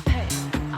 Hey,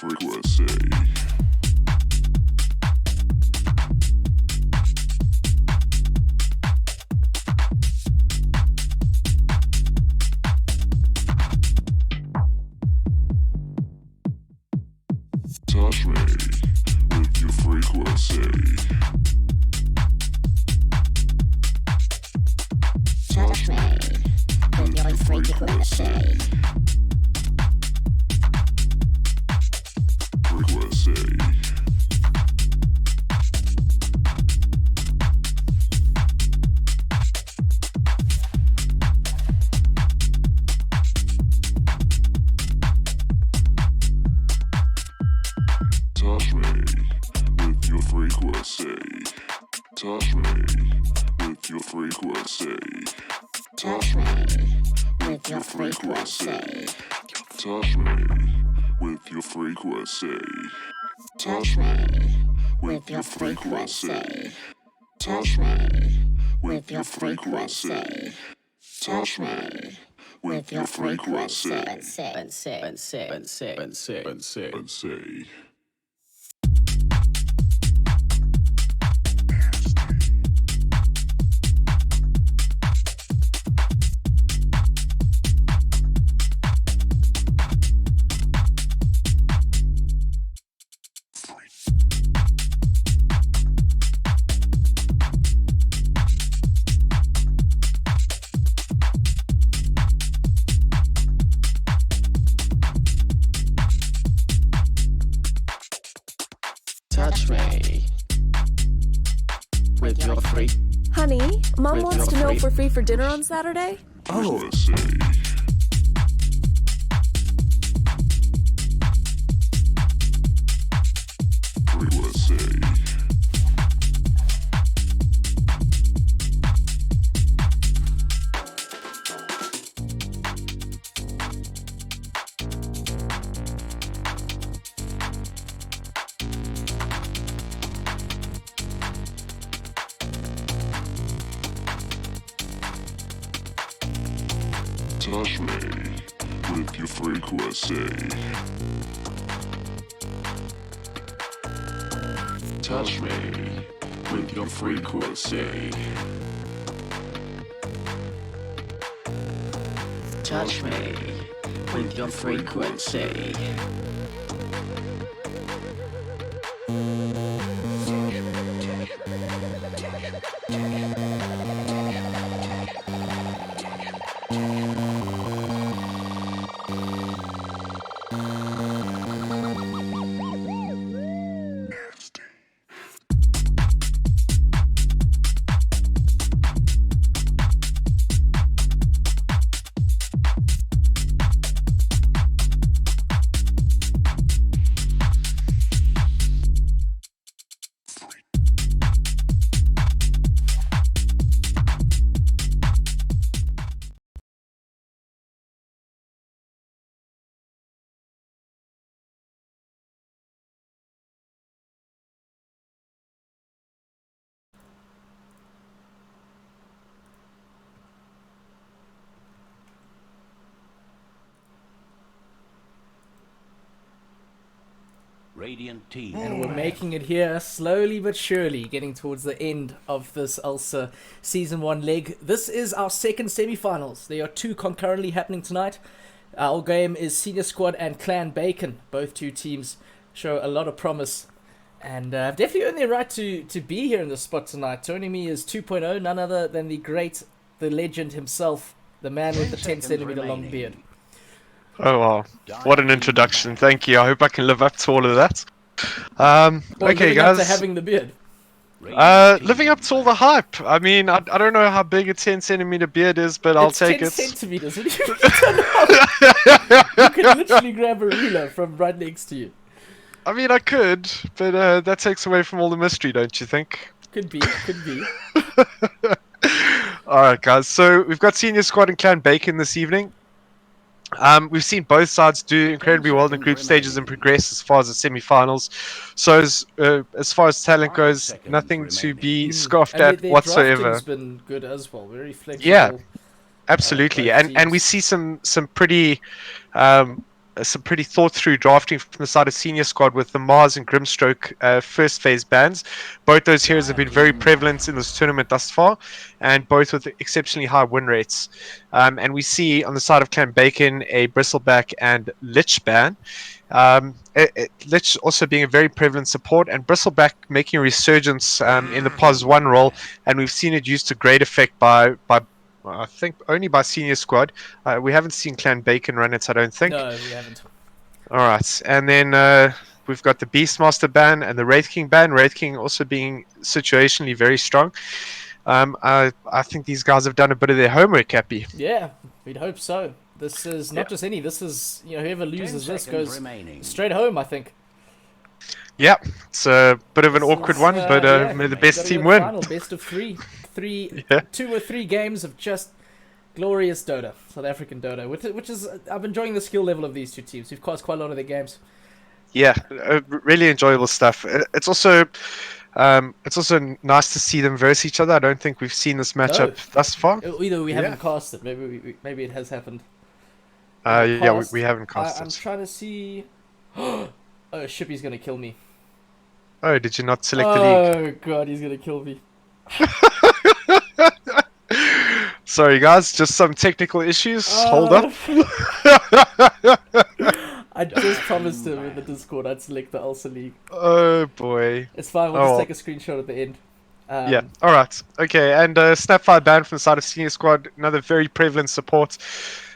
frequency. Touch me with your frequency. Touch me with your frequency. Frequency. Touch me with your frequency. Touch me with your frequency. Touch me with your frequency. Touch me with your frequency. Touch me with your frequency. Touch me with your frequency. Touch me with your frequency. And say. Touch me with your freak. Honey, Mom With wants your to know freak. if we're free for dinner on Saturday. Frequency. Frequency. Touch me with your frequency. Touch me with your frequency. Touch me with your frequency. Radiant team. And we're making it here slowly but surely, getting towards the end of this Ulster Season 1 leg. This is our second semi-finals. There are two concurrently happening tonight. Our game is Senior Squad and Clan Bacon. Both two teams show a lot of promise and have definitely earned their right to be here in the spot tonight. Joining me is 2.0, none other than the legend himself, the man with the 10 centimeter long beard. Oh wow, what an introduction, thank you. I hope I can live up to all of that. Well, Okay living up to guys, having the beard. living up to all the hype. I mean, I don't know how big a 10 centimeter beard is, but I'll It's take 10 it. centimeters. What do you You can literally grab a ruler from right next to you. I mean, I could, but that takes away from all the mystery, don't you think? Could be. Alright guys, so we've got Senior Squad and Clan Bacon this evening. We've seen both sides do incredibly well in the group stages and progress as far as the semi-finals. So as far as talent goes, nothing to be scoffed And at their whatsoever. drafting's been good as well. Very flexible. Yeah, absolutely, both and we teams. see some pretty some pretty thought-through drafting from the side of senior squad with the Mars and Grimstroke first phase bans. Both those heroes have been very prevalent in this tournament thus far, and both with exceptionally high win rates. And we see on the side of Clan Bacon a Bristleback and Lich ban. Lich also being a very prevalent support, and Bristleback making a resurgence in the POS 1 role, and we've seen it used to great effect by I think only by senior squad. We haven't seen Clan Bacon run it, I don't think. No, we haven't. All right, and then we've got the Beastmaster ban and the Wraith King ban. Wraith King also being situationally very strong. I think these guys have done a bit of their homework, Cappy. Yeah, we'd hope so. This is not just any. This is, you know, whoever loses this goes straight home, I think. Yeah, it's a bit of an This awkward is, one, but yeah, may the gotta best go team to the win. Final, best of three, Yeah. 2 or 3 games of just glorious Dota, South African Dota, which is I'm enjoying the skill level of these two teams. We've caused quite a lot of their games. Yeah, really enjoyable stuff. It's also nice to see them verse each other. I don't think we've seen this matchup thus far. Either we haven't Yeah. cast it, maybe it has happened. Yeah, Cast. we haven't cast I'm it. trying to see. Oh, Shippy's gonna kill me. Oh, did you not select the league? Oh god, he's gonna kill me. Sorry, guys, just some technical issues. Hold up. I just promised him in the Discord I'd select the Ulster League. Oh boy. It's fine, we'll just take a screenshot at the end. Yeah. All right. Okay. And Snapfire ban from the side of senior squad, another very prevalent support.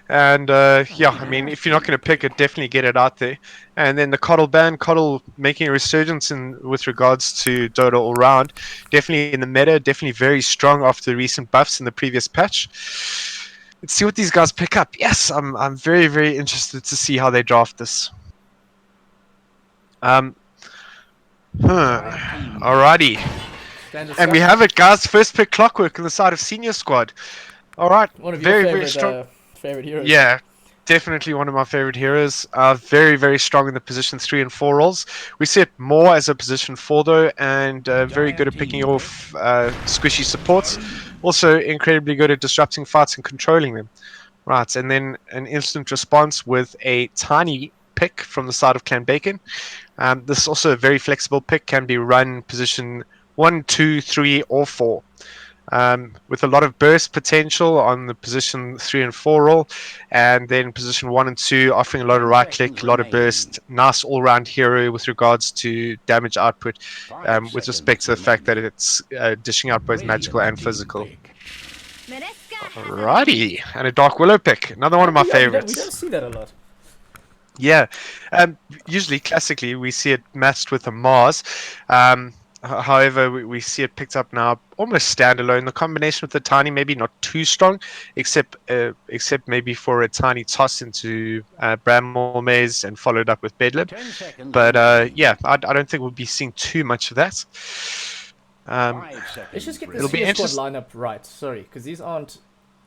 And yeah, I mean, if you're not going to pick it, definitely get it out there. And then the Coddle ban, Coddle making a resurgence in with regards to Dota all round. Definitely in the meta, definitely very strong after the recent buffs in the previous patch. Let's see what these guys pick up. Yes, I'm very, very interested to see how they draft this. Alrighty. And we have it, guys. First pick Clockwork on the side of senior squad. All right. One of your very, favorite, very strong. Favorite heroes. Yeah, definitely one of my favorite heroes. Very, very strong in the position 3 and 4 roles. We see it more as a position 4 though, and very good at picking off squishy supports. Also incredibly good at disrupting fights and controlling them. Right, and then an instant response with a tiny pick from the side of Clan Bacon. This is also a very flexible pick, can be run position 1, 2, 3, or 4. With a lot of burst potential on the position 3 and 4 role, and then position 1 and 2 offering a lot of right click, a lot of burst, nice all-round hero with regards to damage output, with respect to the fact that it's dishing out both magical and physical. Alrighty, and a Dark Willow pick, another one of my favorites. We don't see that a lot. Yeah, usually classically we see it matched with a Mars. However, we see it picked up now almost standalone. The combination with the tiny maybe not too strong, except maybe for a tiny toss into Bramble Maze and followed up with Bedlam. But yeah, I don't think we'll be seeing too much of that. Let's just get the It'll be senior squad interest- lineup right. Sorry, because these aren't.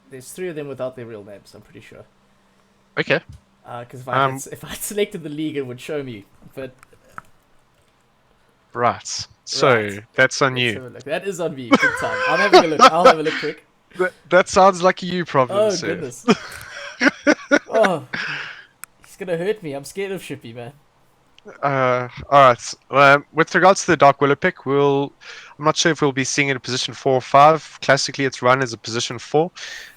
There's 3 of them without their real names. I'm pretty sure. Okay. Because if I selected the league, it would show me. But Right. So Right. that's on let's you. have a look. That is on me. Big time. I'm having a look. I'll have a look quick. That sounds like a you problem, Oh sir. goodness. Oh, he's gonna hurt me. I'm scared of Shippy, man. Alright. With regards to the Dark Willow pick, I'm not sure if we'll be seeing it in position 4 or 5. Classically, it's run as a position 4,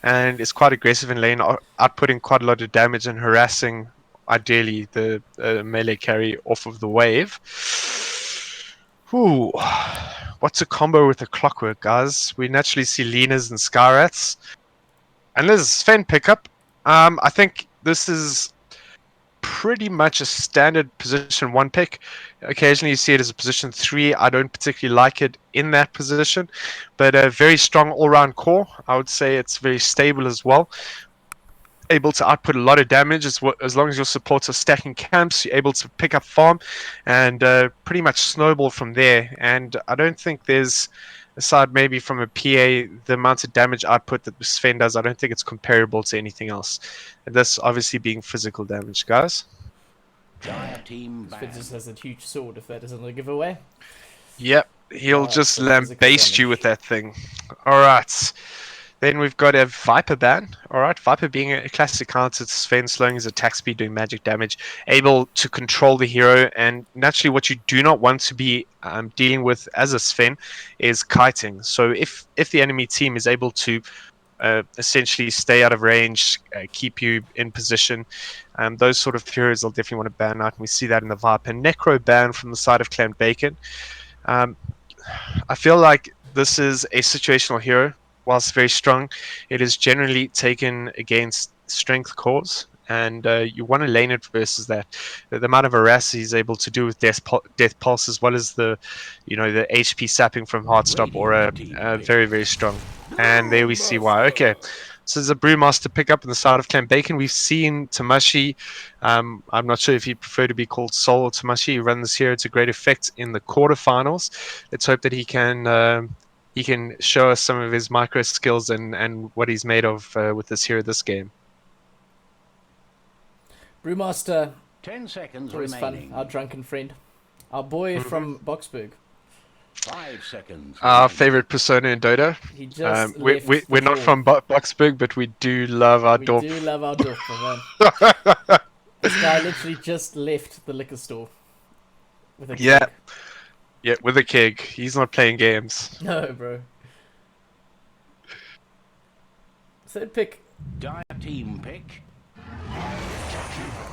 and it's quite aggressive in lane, outputting quite a lot of damage and harassing, ideally, the melee carry off of the wave. Ooh, what's a combo with a Clockwork, guys? We naturally see Lenas and Skyrats. And this is Sven pickup. I think this is pretty much a standard position 1 pick. Occasionally you see it as a position 3. I don't particularly like it in that position, but a very strong all-round core. I would say it's very stable as well. Able to output a lot of damage as long as your supports are stacking camps. You're able to pick up farm and pretty much snowball from there. And I don't think there's, aside maybe from a PA, the amount of damage output that Sven does, I don't think it's comparable to anything else. And this obviously being physical damage, guys. Sven just has a huge sword. If that isn't a giveaway. Yep, he'll just so physical lambaste you damage. with that thing. Alright. Then we've got a Viper ban. All right, Viper being a classic counter to Sven, slowing his attack speed, doing magic damage, able to control the hero. And naturally, what you do not want to be dealing with as a Sven is kiting. So if the enemy team is able to essentially stay out of range, keep you in position, those sort of heroes I'll definitely want to ban out. And we see that in the Viper. Necro ban from the side of Clan Bacon. I feel like this is a situational hero. Whilst very strong, it is generally taken against strength cores, and you want to lane it versus that. The amount of harass he's able to do with death pulse, as well as the HP sapping from Heartstop Aura, very, very strong. And there we see why. Okay, so there's a Brewmaster pickup on the side of Clan Bacon. We've seen Tamashi. I'm not sure if he'd prefer to be called Soul or Tamashi. He runs this hero to great effect in the quarterfinals. Let's hope that he can show us some of his micro skills and what he's made of with this hero this game. Brewmaster, 10 seconds always remaining. fun. Our drunken friend. Our boy from Boxburg. 5 seconds. Our remaining. favorite persona in Dota. He just We're left the not door. from Boxburg, but we do love our We Dorf. do love our Dorf, man. This guy literally just left the liquor store. With a Yeah. keg. Yeah, with a keg. He's not playing games. No, bro. Third pick. Dire team pick.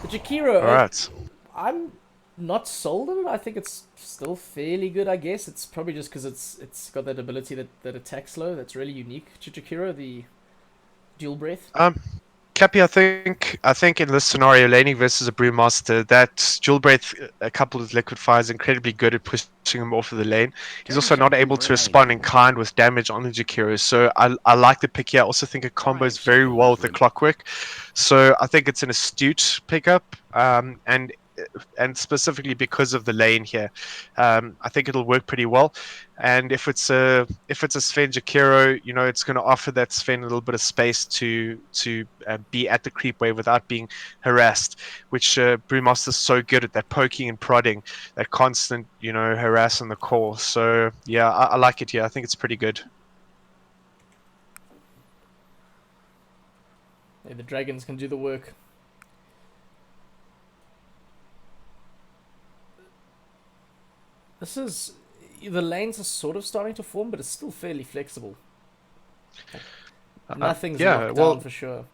The Jakiro. Alright. I'm not sold on it. I think it's still fairly good, I guess. It's probably just because it's got that ability that attacks slow. That's really unique to Jakiro, the dual breath. Cappy, I think in this scenario, laning versus a Brewmaster, that dual breath coupled with liquid fire is incredibly good at pushing him off of the lane. He's also not able to respond in kind with damage on the Jakiro, so I like the pick here. I also think it combos very well with the Clockwork, so I think it's an astute pickup, and specifically because of the lane here, I think it'll work pretty well. And if it's a Sven Jakiro, it's going to offer that Sven a little bit of space to be at the creep wave without being harassed, which Brewmaster's so good at, that poking and prodding, that constant harass on the core. So yeah, I like it here. I think it's pretty good. Yeah, the dragons can do the work. The lanes are sort of starting to form, but it's still fairly flexible. Nothing's locked down for sure.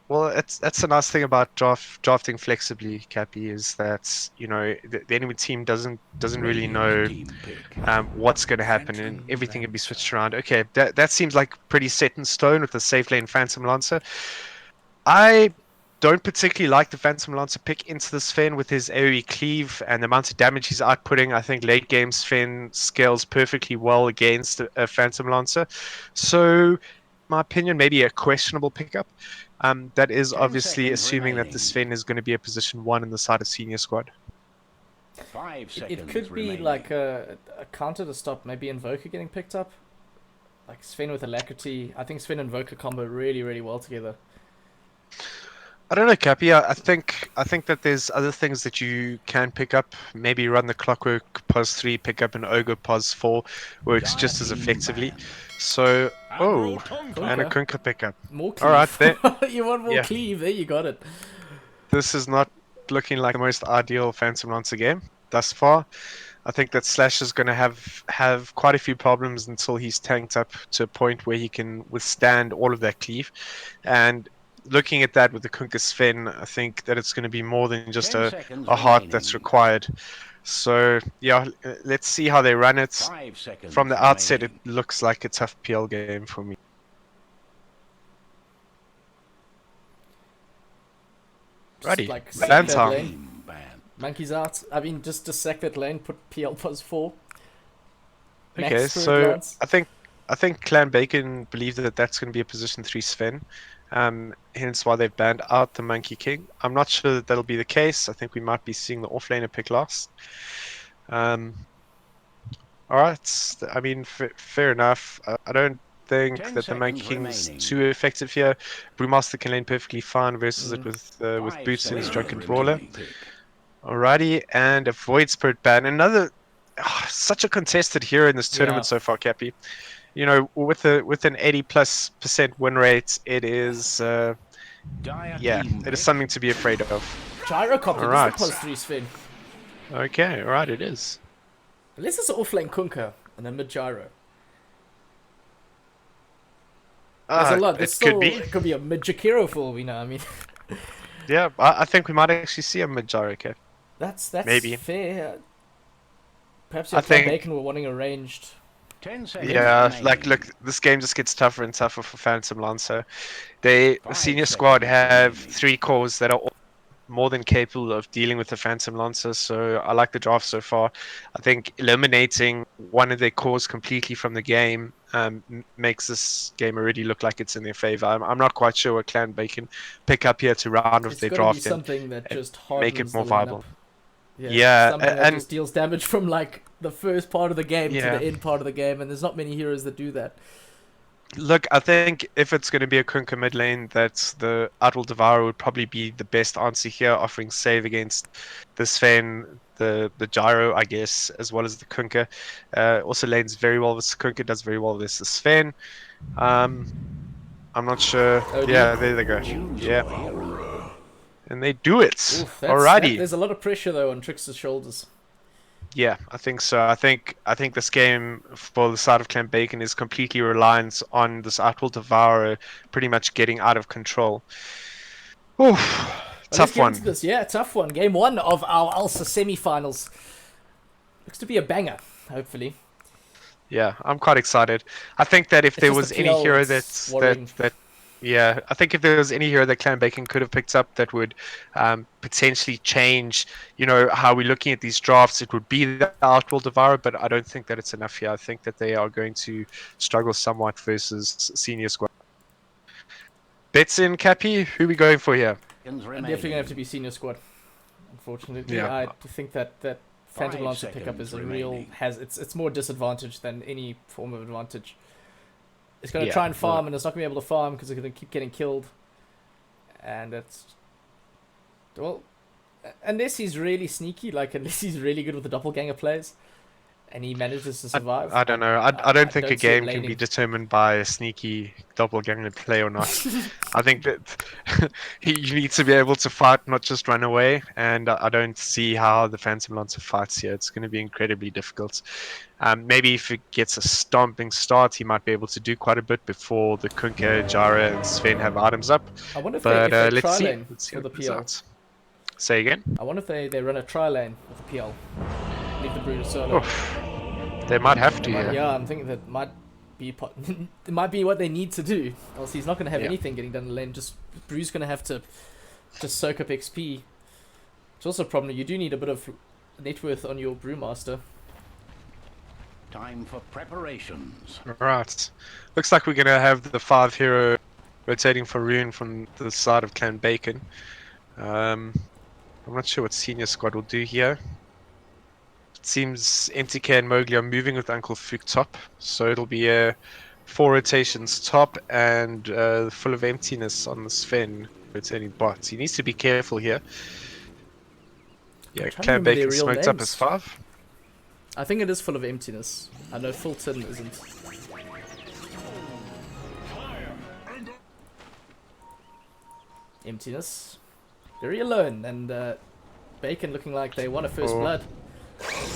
Well, that's a nice thing about drafting flexibly, Cappy, is that the enemy team doesn't really know Team pick. what's going to happen, and everything can be switched around. Okay, that seems like pretty set in stone with the safe lane Phantom Lancer. I don't particularly like the Phantom Lancer pick into the Sven with his AoE cleave and the amount of damage he's outputting. I think late game Sven scales perfectly well against a Phantom Lancer. So, my opinion, maybe a questionable pickup. That is 10 obviously seconds assuming that the remaining. Sven is going to be a position 1 in the side of senior squad. 5 seconds It could be remaining. like a counter to stop maybe Invoker getting picked up. Like Sven with Alacrity. I think Sven and Invoker combo really, really well together. I don't know, Cappy. I think that there's other things that you can pick up. Maybe run the Clockwork pos 3, pick up an Ogre pos 4, works Dire just as team effectively. ban. So, and a Tonka. Kunkka pickup. More cleave. All right, You want more Yeah. cleave? There you got it. This is not looking like the most ideal Phantom Lancer game thus far. I think that Slash is going to have quite a few problems until he's tanked up to a point where he can withstand all of that cleave. And looking at that with the Kunkka Sven, I think that it's going to be more than just 10 a seconds heart that's remaining. required. So yeah, let's see how they run it. 5 seconds From the outset, it remaining. looks like a tough PL game for me. Just Righty, like ban sack that time. lane. Team ban. Monkeys out. I mean, just sack that lane, put PL plus 4. Max Okay, Spirit so Lance. I think Clan Bacon believe that that's going to be a position 3 Sven. Hence why they've banned out the Monkey King. I'm not sure that that'll be the case. I think we might be seeing the offlaner pick last. All right. I mean, fair enough. I don't think 10 that the Monkey seconds King's remaining. too effective here. Brewmaster can lane perfectly fine versus it with 5 boots in his seconds drunken remaining. brawler. Pick. Alrighty, and a Void Spirit ban. Another such a contested hero in this tournament Yeah. so far, Cappy. you know, with an 80+% win rate, it is Dire yeah, team it is pick. something to be afraid of. Gyrocopter, Alright. this is the +3 Sven. Okay, right, it is. Unless it's an offlane Kunka and then mid gyro. There's a lot. There's It still, could be. It could be a mid Jakiro for all we know. I mean, Yeah, I think we might actually see a mid gyro cap. that's Maybe. fair. Perhaps I your Clan think- Bacon were wanting a ranged. 10 seconds Yeah, remaining. like look, this game just gets tougher and tougher for Phantom Lancer. The 5 senior squad seconds have remaining. 3 cores that are all more than capable of dealing with the Phantom Lancer, so I like the draft so far. I think eliminating one of their cores completely from the game makes this game already look like it's in their favor. I'm not quite sure what Clan Bacon pick up here to round off It's their got to be draft and something that just make it hardens more the viable. lineup. Yeah, something that and- just deals damage from like the first part of the game to Yeah. the end part of the game, and there's not many heroes that do that. Look, I think if it's going to be a Kunkka mid lane, that's the Adwal Devourer would probably be the best answer here, offering save against the Sven, the Gyro, I guess, as well as the Kunkka. Also lanes very well with Kunkka, does very well with the Sven. I'm not sure. OD. Yeah, there they go. Choose Yeah, your hero. and they do it. Oof, Alrighty. there's a lot of pressure though on Trickster's shoulders. Yeah, I think so. I think this game for the side of Clan Bacon is completely reliant on this Atwal Devourer pretty much getting out of control. Oof, Well, let's tough get one. into this. Yeah, tough one. Game 1 of our Ulster semi-finals. Looks to be a banger, hopefully. Yeah, I'm quite excited. I think that if It's there just was the any PL hero that's that worrying. yeah, I think if there was any hero that Clan Bacon could have picked up that would potentially change, you know, how we're looking at these drafts, it would be the Outworld Devourer, but I don't think that it's enough here. I think that they are going to struggle somewhat versus senior squad. Bets in, Cappy? Who are we going for here? Seconds I'm remaining. definitely going to have to be senior squad. Unfortunately, Yeah. I think that Phantom 5 Lancer pickup is a seconds real remaining. it's more disadvantage than any form of advantage. It's going to Yeah, try and well- farm, and it's not going to be able to farm because it's going to keep getting killed. And it's well, unless he's really sneaky, like unless he's really good with the doppelganger plays, and he manages to survive. I don't know. I don't think a don't see him game can be laning. determined by a sneaky doppelganger play or not. I think that you need to be able to fight, not just run away. And I don't see how the Phantom Lancer fights here. It's going to be incredibly difficult. Maybe if it gets a stomping start, he might be able to do quite a bit before the Kunkka, Jara, and Sven have items up. I wonder if But they let's see. tri-lane Let's see for the what comes PL. out. Say again. I wonder if they run a tri-lane with the PL. Leave the Brutus solo. Oof. They might have to. Yeah. Yeah, I'm thinking that might be it might be what they need to do. Else he's not going to have Yeah. anything getting done in the lane. Just Brew's going to have to just soak up XP. It's also a problem. You do need a bit of net worth on your Brewmaster. Time for preparations. Right. Looks like we're going to have the 5 hero rotating for Rune from the side of Clan Bacon. I'm not sure what senior squad will do here. It seems MTK and Mowgli are moving with Uncle Fook top, so it'll be 4 rotations top and full of emptiness on the Sven rotating bot. He needs to be careful here. Yeah, I'm trying to Clan remember their Bacon real smoked up names. as 5. I think it is full of emptiness. I know Fulton isn't. Emptiness. Very alone, and Bacon looking like they want a first Oh. blood.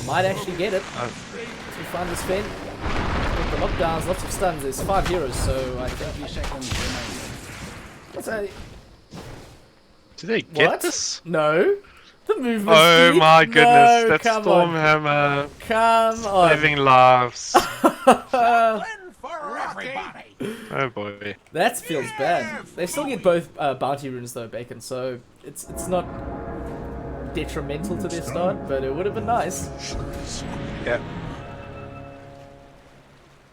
Might actually get it. If we find this Sven. With the lockdowns, lots of stuns. There's 5 heroes, so I think 30 seconds remaining. What's that? Do they get What? this? No. The movement Oh speed? my goodness, No, that's come on. Stormhammer Come on. living lives. For everybody. Oh boy. That feels bad. They still get both bounty runes though, Bacon, so it's not detrimental to their start, but it would have been nice. Yeah.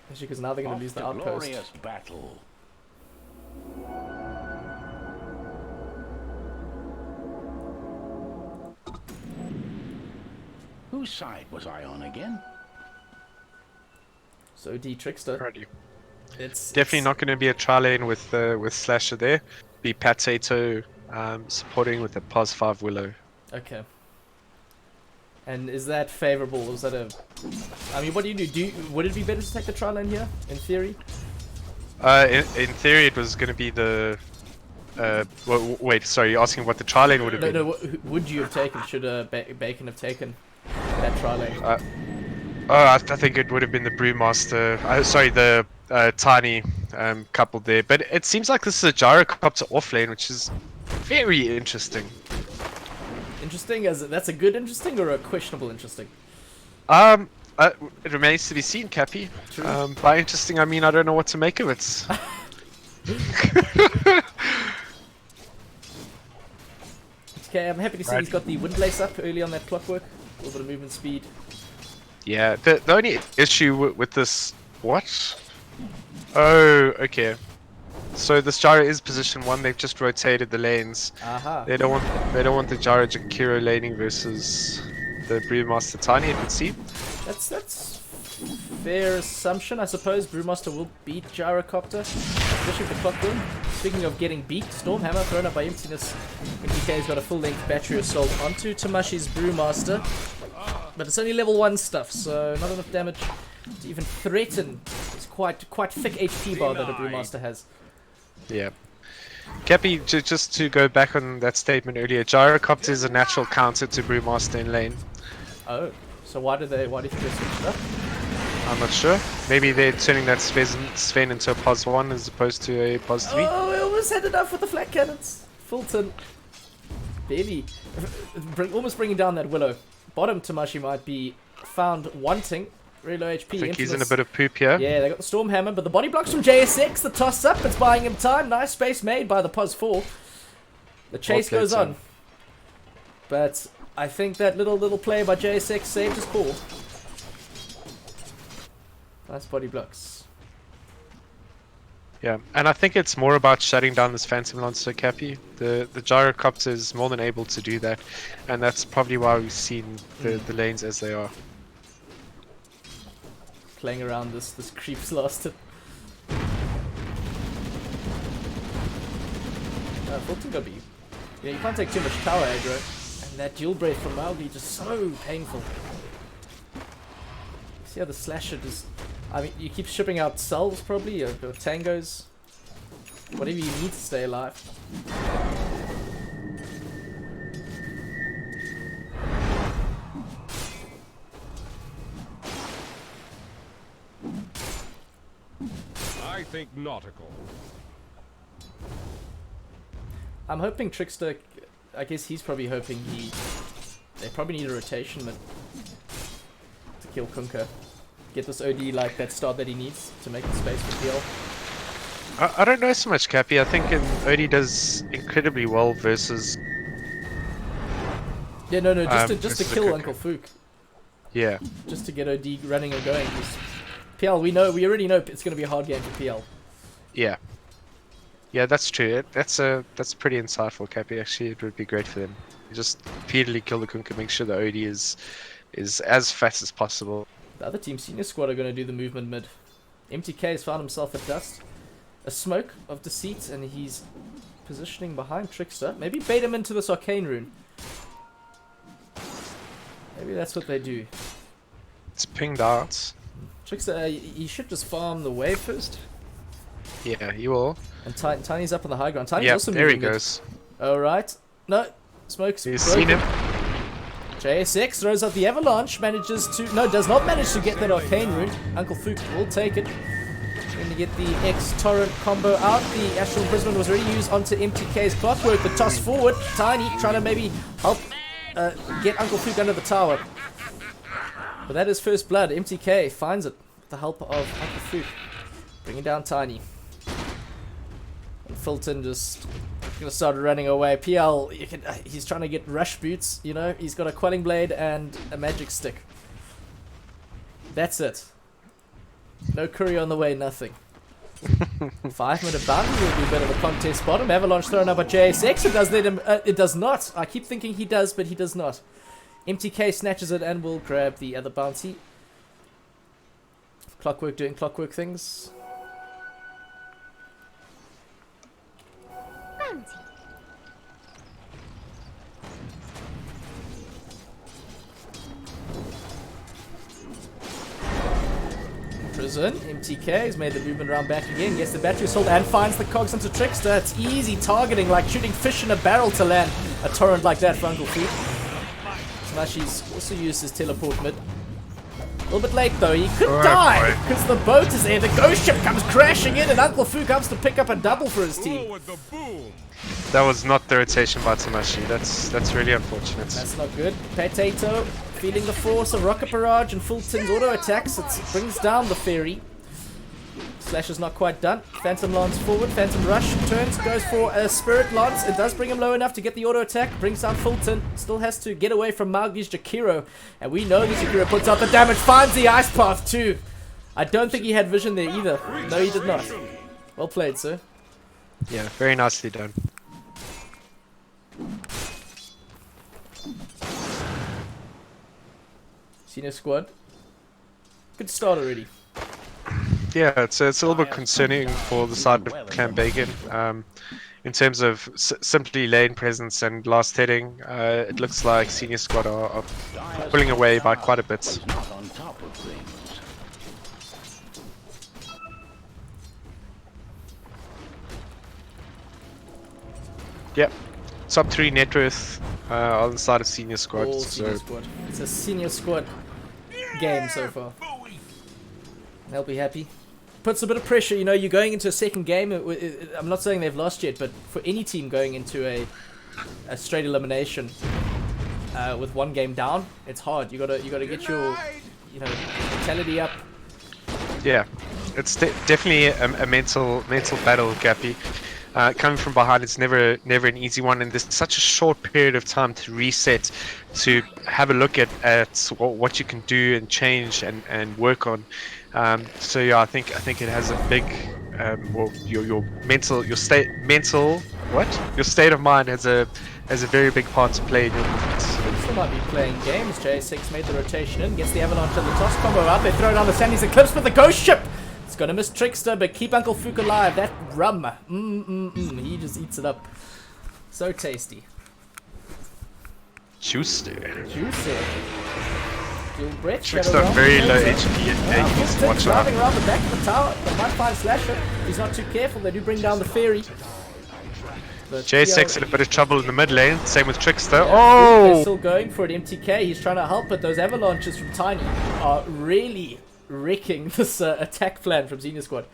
Especially because now they're going Off to lose the to outpost. glorious battle. Whose side was I on again? So D Trickster. Alrighty. It's Definitely it's- not going to be a tri lane with Slasher there. Be Potato supporting with a +5 Willow. Okay. And is that favorable? Is that a... I mean, what do you do? Would it be better to take the tri lane here, in theory? In theory, it was going to be the. Wait, sorry, you're asking what the tri lane would have No, been? no, would you have taken? Should Bacon have taken that tri lane? I think it would have been the Brewmaster. Sorry, the Tiny couple there. But it seems like this is a Gyrocopter off lane, which is very interesting. Interesting? That's a good interesting or a questionable interesting? It remains to be seen, Cappy. By interesting, I mean I don't know what to make of it. Okay, I'm happy to see he's got the Windlace up early on that clockwork. A little bit of movement speed. Yeah, the only issue with this... What? Oh, okay. So this Gyro is position 1, they've just rotated the lanes. Aha. They don't want the Gyro Jakiro laning versus the Brewmaster Tiny, it would seem. That's fair assumption, I suppose. Brewmaster will beat Gyrocopter, especially with the clockwork. Speaking of getting beat, Stormhammer thrown up by Emptiness. MTK's got a full-length Battery Assault onto Tamashi's Brewmaster. But it's only level 1 stuff, so not enough damage to even threaten. It's quite thick HP bar that a Brewmaster has. Yeah. Cappy, just to go back on that statement earlier, Gyrocopter is a natural counter to Brewmaster in lane. Oh, so why do you think they switched up? I'm not sure. Maybe they're turning that Sven into a pos 1 as opposed to a pos 3. Oh, we almost had enough with the flat cannons. Fulton. Barely. Almost bringing down that Willow. Bottom Tamashi might be found wanting. Very low HP. I think he's in a Infamous. bit of poop here. Yeah, they got the Stormhammer, but the body blocks from JSX. The toss up, it's buying him time. Nice space made by the pos 4. The chase Well played, goes on. son. But I think that little play by JSX saved his call. Nice body blocks. Yeah, and I think it's more about shutting down this Phantom Lancer, Cappy. The Gyrocopter is more than able to do that, and that's probably why we've seen the lanes as they are. Playing around this creep's lasted. Fulton got you. Yeah, you can't take too much tower aggro. And that dual breath from Mowgli just so painful. See how the slasher just... I mean, you keep shipping out cells probably, or tangos. Whatever you need to stay alive. I think nautical. I'm hoping Trickster... I guess he's probably hoping they probably need a rotation, but... to kill Kunkka. Get this OD like that start that he needs to make the space for PL. I don't know so much, Cappy. I think OD does incredibly well versus... Yeah, no, just to versus the kill Kunkka. Uncle Fook. Yeah. Just to get OD running and going. 'Cause PL, we already know it's going to be a hard game for PL. Yeah. Yeah, that's true. That's pretty insightful, Cappy. Actually, it would be great for them. You just repeatedly kill the Kunkka, make sure the OD is as fast as possible. The other team senior squad are going to do the movement mid. MTK has found himself at dust. A smoke of deceit, and he's positioning behind Trickster. Maybe bait him into this arcane rune. Maybe that's what they do. It's pinged out. Trickster, he should just farm the wave first. Yeah, you will. And Tiny's up on the high ground. Tiny's Yeah, also there he moving mid. goes. Alright. No, Smoke's You've broken. seen him. JSX throws out the Avalanche, does not manage to get that arcane rune. Uncle Fook will take it. Going to get the X-Torrent combo out. The Astral Brisbane was already used onto MTK's clockwork. The toss forward. Tiny trying to maybe help get Uncle Fook under the tower. But that is first blood. MTK finds it with the help of Uncle Fook. Bringing down Tiny. And Fulton just gonna start running away. PL, he's trying to get rush boots, you know. He's got a quelling blade and a magic stick. That's it. No curry on the way, nothing. 5-minute bounty will be a bit of a contest bottom. Avalanche thrown up by JSX. It does let him. It does not. I keep thinking he does, but he does not. MTK snatches it and will grab the other bounty. Clockwork doing clockwork things. Risen. MTK has made the movement around back again. Gets the battery assault and finds the cogs onto Trickster. It's easy targeting, like shooting fish in a barrel to land a torrent like that for Uncle Food. Smashy's also used his teleport mid. A little bit late though. He could die because the boat is there. The ghost ship comes crashing in and Uncle Fu comes to pick up a double for his team. Oh, with the boom. That was not the rotation by Tamashi. That's really unfortunate. That's not good. Potato feeling the force of Rocket Barrage and Fulton's auto attacks. It brings down the Fairy. Slash is not quite done. Phantom Lance forward. Phantom Rush turns, goes for a Spirit Lance. It does bring him low enough to get the auto attack. Brings down Fulton. Still has to get away from Maugli's Jakiro. And we know that Jakiro puts out the damage. Finds the Ice Path too. I don't think he had vision there either. No, he did not. Well played, sir. Yeah, very nicely done. Senior squad. Good start already. Yeah, it's a little bit concerning for the side of Clan Bacon. In terms of simply lane presence and last hitting, it looks like Senior Squad are pulling away by quite a bit. Was not on top of things. Yep. Top 3 net worth on the side of Senior Squad. All So senior squad. It's a senior squad game so far. They'll be happy. Puts a bit of pressure, you know, you're going into a second game. I'm not saying they've lost yet, but for any team going into a straight elimination with one game down, it's hard. You gotta get your mentality up. yeah, it's definitely a mental battle, Gappy. Coming from behind, it's never an easy one, and there's such a short period of time to reset, to have a look at what you can do and change and work on. So yeah, I think it has a big your state of mind has a very big part to play in your movements. Still might be playing games. J6 made the rotation in, gets the Avalanche and the toss combo up. They throw down the Sandy's Eclipse with the Ghost Ship. It's gonna miss Trickster, but keep Uncle Fook alive. That rum, he just eats it up. So tasty. Juicy. Juicy. Dual breath, Trickster Shadow Realm, very low takes it. HP and Now, he's Fulton's watch out. driving around the back of the tower. They might find Slasher. He's not too careful. They do bring down the Fairy. But J6 in a bit of trouble in the mid lane. Same with Trickster. they're Oh! still going for it. MTK, he's trying to help, but those avalanches from Tiny are really wrecking this attack plan from Xenia Squad.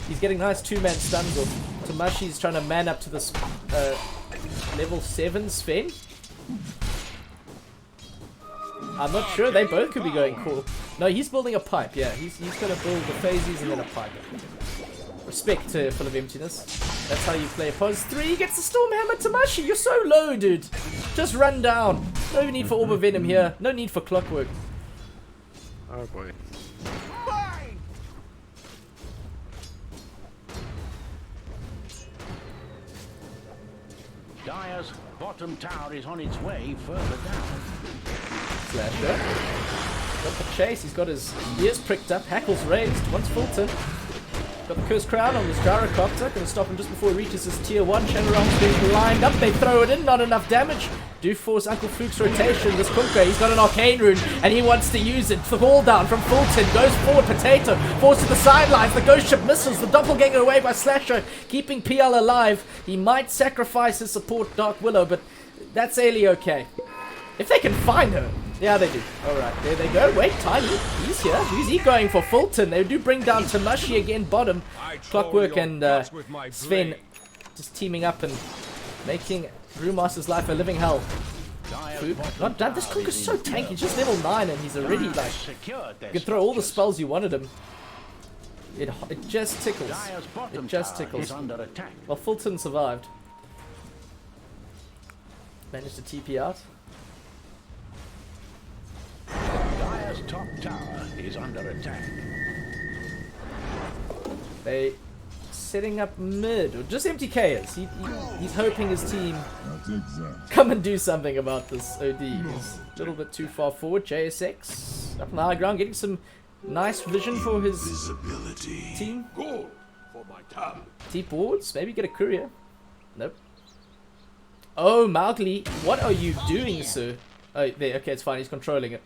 He's getting nice two-man stuns off. Tamashi's trying to man up to this level 7 Sven. I'm not sure, they both could be going cool. No, he's building a pipe, yeah. He's gonna build the phases and then a pipe. Respect to Full of Emptiness. That's how you play. Pos 3 gets the Storm Hammer. Tamashi, you're so low, dude. Just run down. No need for Orb of Venom here. No need for Clockwork. Oh boy. Dire's bottom tower is on its way further down. Slasher. Got the chase. He's got his ears pricked up. Hackles raised. Once Fulton. Got the Cursed Crown on this Gyrocopter. Gonna stop him just before he reaches his tier 1. Shenron's being lined up. They throw it in. Not enough damage. Do force Uncle Fuchs rotation. This Kunkka, he's got an Arcane Rune and he wants to use it. The ball down from Fulton. Goes forward. Potato. Forced to the sidelines. The Ghost Ship misses. The Doppelganger away by Slasher. Keeping PL alive. He might sacrifice his support Dark Willow, but that's really okay. If they can find her. Yeah, they do. Alright, there they go. Wait, Tiny. He's here. Who's he going for? Fulton. They do bring down Tamashi again, bottom. Clockwork and Sven just teaming up and making Brewmaster's life a living hell. Food. Not done. This Cook is so tanky. He's just level 9 and he's already like... You can throw all the spells you wanted him. It just tickles. It just tickles. Well, Fulton survived. Managed to TP out. Dire's top tower is under attack. They setting up mid, or just MTK is. He's hoping his team come and do something about this OD. He's a little bit too far forward. JSX up on the high ground, getting some nice vision for his team. Deep wards, maybe get a courier. Nope. Oh, Mowgli, what are you doing, sir? Oh, there. Okay, it's fine. He's controlling it.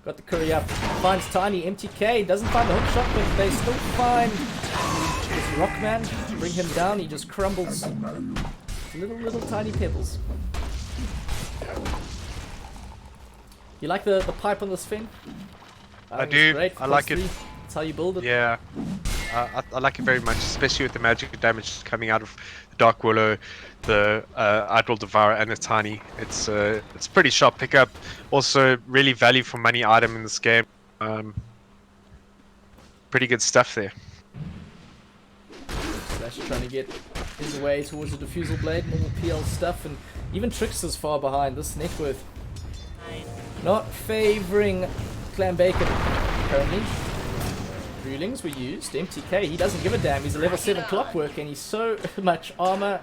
Got the curry up. Finds Tiny. MTK doesn't find the hook shot, but they still find this Rockman to bring him down. He just crumbles. Little tiny pebbles. You like the pipe on this Finn? I think do. it's great. I like it. +3. That's how you build it. Yeah, I like it very much, especially with the magic damage coming out of the Dark Willow, the Idol Devourer, and the Tiny. It's pretty sharp pickup. Also, really value for money item in this game. Pretty good stuff there. Slash trying to get his way towards the Diffusal Blade, normal PL stuff, and even Trickster's far behind. This Networth not favouring Clan Bacon currently. Rulings were used. MTK, he doesn't give a damn. He's a level 7 clockwork and he's so much armor,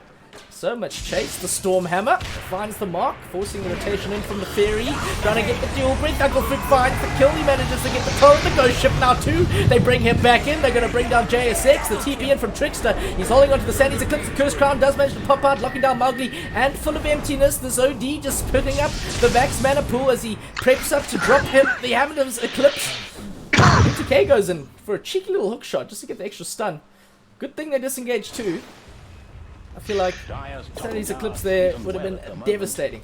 so much chase. The Storm Hammer finds the mark, forcing the rotation in from the Fairy. Trying to get the dual break. Uncle Fig finds the kill. He manages to get the toe of the Ghost Ship now too. They bring him back in. They're going to bring down JSX. The TP in from Trickster. He's holding onto the Sandy's Eclipse. The Curse Crown does manage to pop out, locking down Mowgli. And full of emptiness, this OD just putting up the max mana pool as he preps up to drop him the Hammer's Eclipse. MTK goes in for a cheeky little hook shot just to get the extra stun. Good thing they disengaged too. I feel like Sandy's Eclipse there would have been devastating.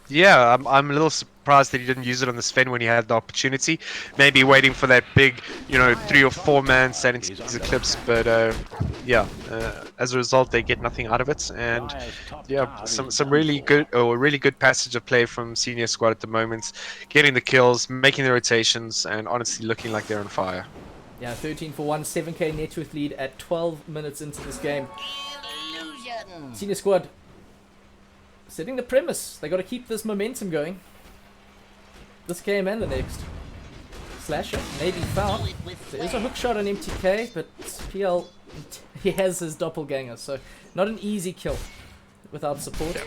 Yeah, I'm a little surprised that he didn't use it on the Sven when he had the opportunity. Maybe waiting for that big, 3 or 4 man Sandy's Eclipse, but as a result, they get nothing out of it. And yeah, some really good passage of play from Senior Squad at the moment, getting the kills, making the rotations, and honestly looking like they're on fire. Yeah, 13 for 1, 7k net worth lead at 12 minutes into this game. Senior Squad setting the premise. They got to keep this momentum going. This game and the next. Slasher, maybe found. There is a hook shot on MTK, but PL, he has his doppelganger, so not an easy kill without support.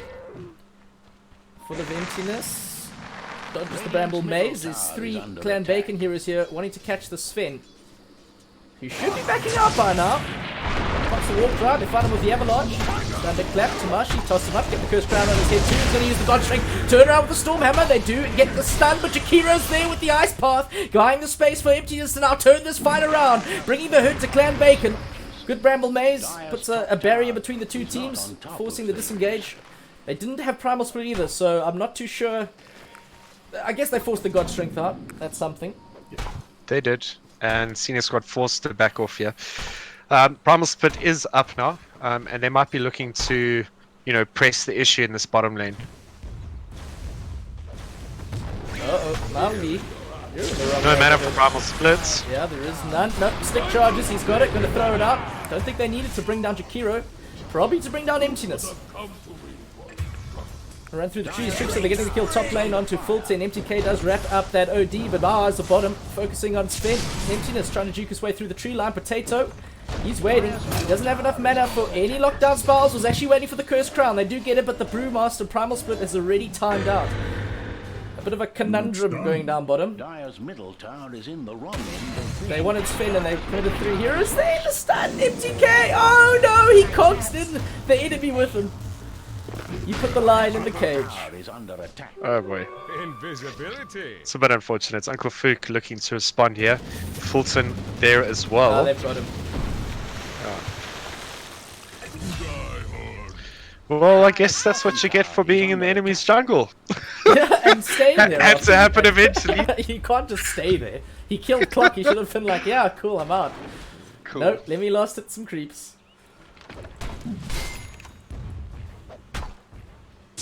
Full of emptiness. Dodges the Bramble Maze. There's 3 Clan Bacon heroes here wanting to catch the Sven, who should be backing out by now. Pops the walk right, they find him with the Avalanche. Stand clap, Tamashi toss him up, get the Curse Crown on his head too. He's going to use the Dodge String, turn around with the Storm Hammer. They do get the stun, but Jakiro's there with the Ice Path, guying the space for emptiness to now turn this fight around, bringing the hurt to Clan Bacon. Good Bramble Maze, puts a barrier between the two teams, forcing the disengage. They didn't have Primal Split either, so I'm not too sure. I guess they forced the God Strength out, that's something. They did, and Senior Squad forced to back off here. Primal Split is up now, and they might be looking to, press the issue in this bottom lane. Uh-oh, Mowgli. No mana for Primal Splits. Yeah, there is none. Nope, stick charges, he's got it, gonna throw it out. Don't think they needed to bring down Jakiro. Probably to bring down Emptiness. Run through the trees, Trickster, they're getting the kill top lane onto Fulton. MTK does wrap up that OD, but Mars the bottom, focusing on Sven. Emptiness trying to juke his way through the tree line. Potato, he's waiting. He doesn't have enough mana for any lockdown spells. Was actually waiting for the Curse Crown. They do get it, but the Brewmaster Primal Split is already timed out. A bit of a conundrum going down bottom. Dire's middle tower is in the wrong end of They wanted Sven and they committed 3 heroes there. The stun, MTK. Oh no, he coaxed in the enemy with him. You put the lion in the cage. is under attack. Oh boy. Invisibility. It's a bit unfortunate. It's Uncle Fook looking to respond here. Fulton there as Oh, well. they've got him. Well, I guess that's what you get for being in the enemy's jungle. And staying there. Had after. to happen eventually. You can't just stay there. He killed Clock. He should have been like, yeah, cool, I'm out. Cool. No, let me last at some creeps.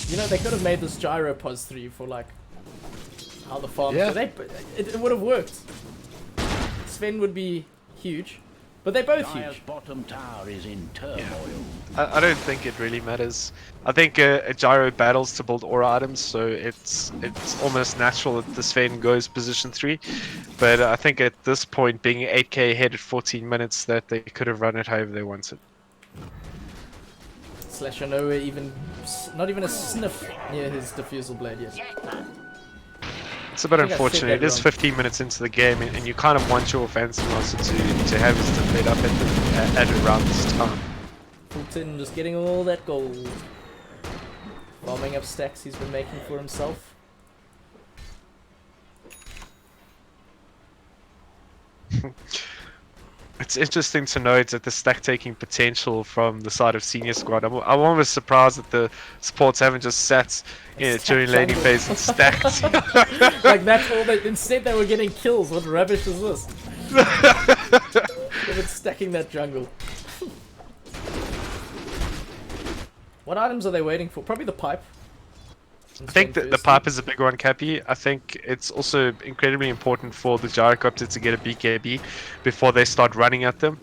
They could have made this Gyro Pos 3 for like how the farm. Yeah. It would have worked. Sven would be huge, but they're both Dire's huge. bottom tower is in turmoil. I don't think it really matters. I think a Gyro battles to build aura items, so it's almost natural that the Sven goes position 3. But I think at this point, being 8k ahead at 14 minutes, that they could have run it however they wanted. Slasher nowhere not even a sniff near his Diffusal Blade yet. It's a bit I think I said unfortunate. that It is wrong. 15 minutes into the game, and you kind of want your Fancy Master to have his defeat up at around this time. Fulton just getting all that gold. Farming up stacks he's been making for himself. It's interesting to note that the stack taking potential from the side of senior squad. I'm almost surprised that the supports haven't just sat during laning phase and stacked. Like that's all they. Instead, they were getting kills. What rubbish is this? They've been stacking that jungle. What items are they waiting for? Probably the pipe. I think that the pipe is a big one, Cappy. I think it's also incredibly important for the Gyrocopter to get a BKB before they start running at them.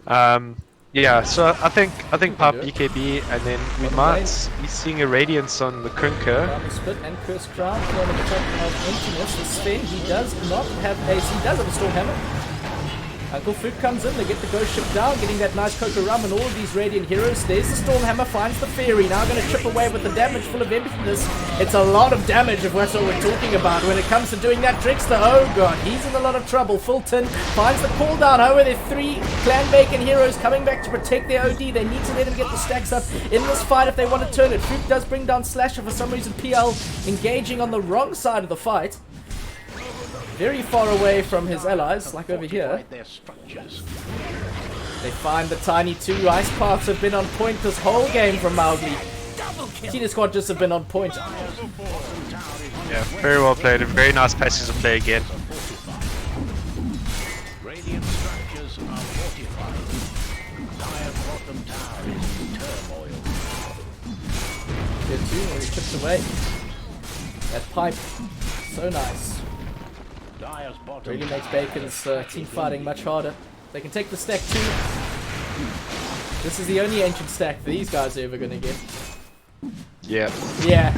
Yeah, so I think pipe BKB, and then we might be seeing a Radiance on the Kunker. Split and Curse Crown on the attack of Emptiness. The Sven, he does not have a... He does have a Stormhammer. Uncle Food comes in, they get the ghost ship down, getting that nice Coco Rum and all of these Radiant heroes. There's the Stormhammer, finds the Fairy, now going to chip away with the damage full of emptiness. It's a lot of damage if that's what we're talking about. When it comes to doing that Trickster, oh god, he's in a lot of trouble. Fulton finds the cooldown. However, there are 3 Clan Bacon heroes coming back to protect their OD. They need to let him get the stacks up in this fight if they want to turn it. Food does bring down Slasher. For some reason, PL engaging on the wrong side of the fight. Very far away from his allies, like over here. They find the tiny 2. Ice paths have been on point this whole game from Mowgli. Senior squad just have been on point. Yeah, very well played. A very nice passage of play again. Radiant structures are fortified. Dire's bottom tower is in turmoil. Tier 2 where he chips away. That pipe, so nice. Dire's bottom Really makes Bacon's team fighting much harder. They can take the stack too. This is the only ancient stack these guys are ever going to get. Yeah. Yeah.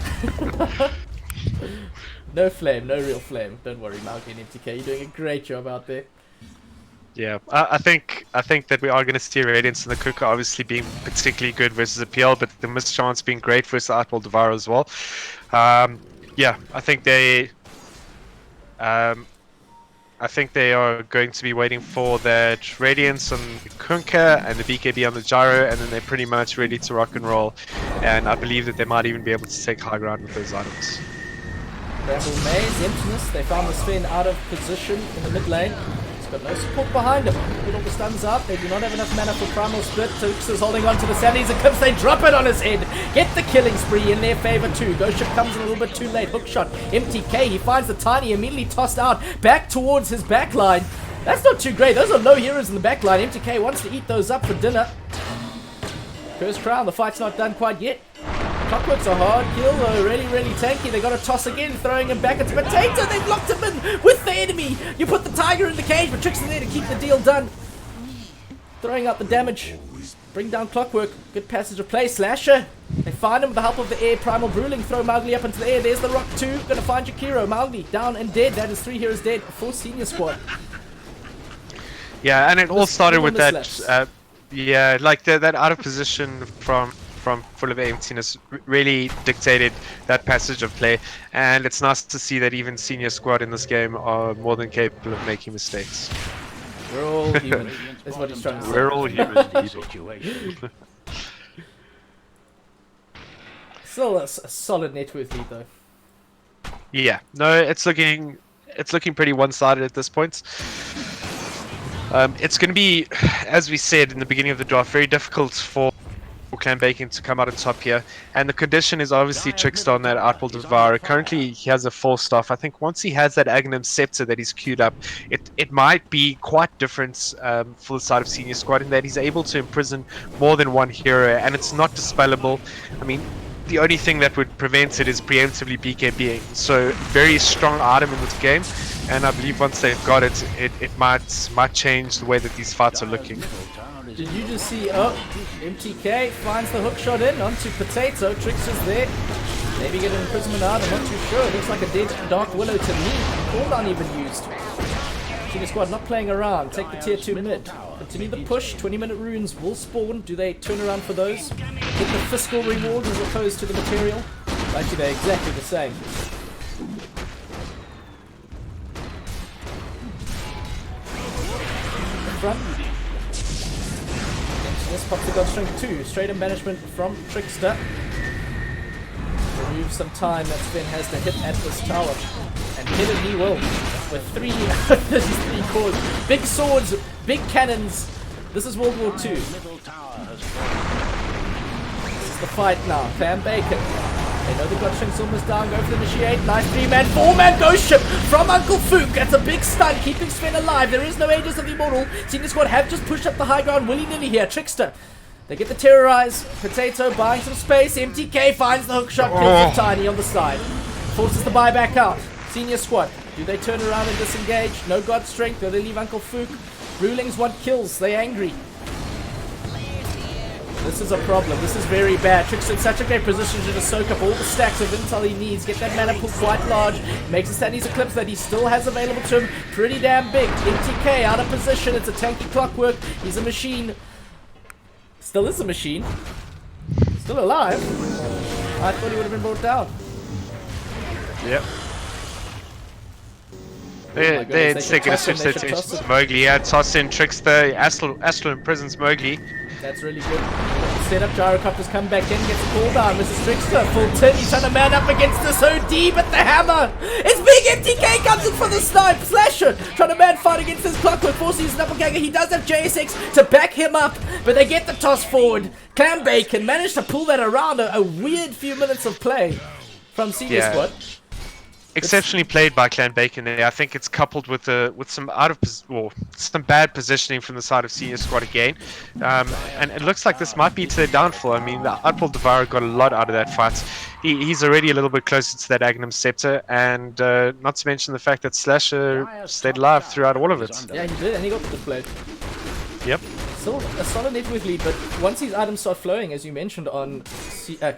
No flame, no real flame. Don't worry, Malky and MTK. You're doing a great job out there. Yeah, I think that we are going to see Radiance and the Kuka obviously being particularly good versus the PL, but the mischance being great versus the Outworld Devour as well. Yeah, I think they are going to be waiting for that Radiance on the Kunkka and the BKB on the Gyro, and then they're pretty much ready to rock and roll. And I believe that they might even be able to take high ground with those items. Bramble Maze, Emptiness. They found the Sven out of position in the mid lane. He's got no support behind him. Get all the stuns up. They do not have enough mana for Primal Split. Tux is holding on to the Sally's Eclipse. They drop it on his head. Get the killing spree in their favor too. Ghost Ship comes in a little bit too late. Hook shot. MTK. He finds the Tiny immediately tossed out back towards his backline. That's not too great. Those are low heroes in the backline. MTK wants to eat those up for dinner. Curse Crown. The fight's not done quite yet. Clockwork's a hard kill though, really tanky. They got a toss again, throwing him back into Potato. They've locked him in with the enemy. You put the Tiger in the cage, but Trickster there to keep the deal done. Throwing out the damage. Bring down Clockwork. Good passage of play. Slasher. They find him with the help of the air. Primal Bruling. Throw Mowgli up into the air. There's the Rock 2. Gonna find Jakiro. Mowgli down and dead. That is 3 heroes dead for Senior Squad. Yeah, and it all started with that. Yeah, like that out of position from Full of Emptiness really dictated that passage of play, and it's nice to see that even Senior Squad in this game are more than capable of making mistakes. We're all human. That's what he's trying to say. We're all human people. situation. Still a solid net worth lead though. Yeah, no, it's looking pretty one-sided at this point. It's going to be, as we said in the beginning of the draft, very difficult for Clan Bacon to come out on top here, and the condition is obviously Trickster on that Outworld Devour. Currently he has a 4-staff. I think once he has that Aghanim Scepter that he's queued up, it might be quite different for the side of Senior Squad in that he's able to imprison more than one hero, and it's not dispellable. I mean, the only thing that would prevent it is preemptively BKBing. So very strong item in this game, and I believe once they've got it, it might change the way that these fights are looking. Did you just see, MTK finds the hook shot in onto Potato. Trickster's there. Maybe get an imprisonment out, I'm not too sure. It looks like a dead Dark Willow to me. Cooldown even used. Senior Squad not playing around. Take the tier 2 mid. Continue the push. 20-minute runes will spawn. Do they turn around for those? Get the fiscal rewards as opposed to the material? Actually, they're exactly the same. Front. This pops the God Strength 2. Straight in banishment from Trickster. Remove some time that Sven has to hit at this tower. And hit it he will. With 33 cores. Big swords, big cannons. This is World War II. Middle tower has fallen. This is the fight now. Clan Bacon. They know the Godstring's almost down. Go for the initiate. Nice 3-man, 4-man ghost ship from Uncle Fook. That's a big stun, keeping Sven alive. There is no Aegis of the Immortal. Senior Squad have just pushed up the high ground willy-nilly here. Trickster. They get the terrorize. Potato buying some space. MTK finds the hook shot. Kills the Tiny on the side. Forces the buy back out. Senior Squad. Do they turn around and disengage? No God Strength. Do they leave Uncle Fook? Rulings want kills. They angry. This is a problem. This is very bad. Trickster in such a great position to just soak up all the stacks of intel he needs. Get that mana pool quite large. Makes the Stanley's Eclipse that he still has available to him pretty damn big. MTK out of position. It's a tanky clockwork. He's a machine. Still is a machine. Still alive. I thought he would have been brought down. Yep. my They're goodness, they should going to toss him, switch they their should attention toss to him. Mowgli. Yeah, toss in Trickster. Astral imprisons Mowgli. That's really good. Set up Gyrocopters, come back in, gets a cooldown. Mrs. Trickster, full turn. He's trying to man up against this OD, but the hammer. It's big. MTK comes in for the snipe. Slasher trying to man fight against this clockwork. Forcing his doppelganger. He does have JSX to back him up, but they get the toss forward. Clan Bacon managed to pull that around. A weird few minutes of play from Senior Yeah. Squad. Exceptionally played by Clan Bacon there. I think it's coupled with some some bad positioning from the side of Senior Squad again, and it looks like this might be to their downfall. I mean, the Outpool Devourer got a lot out of that fight. He's already a little bit closer to that Agnum Scepter, and not to mention the fact that Slasher stayed alive throughout all of it. Yeah, he did, and he got the blade. Yep. Still a solid network lead, but once these items start flowing, as you mentioned on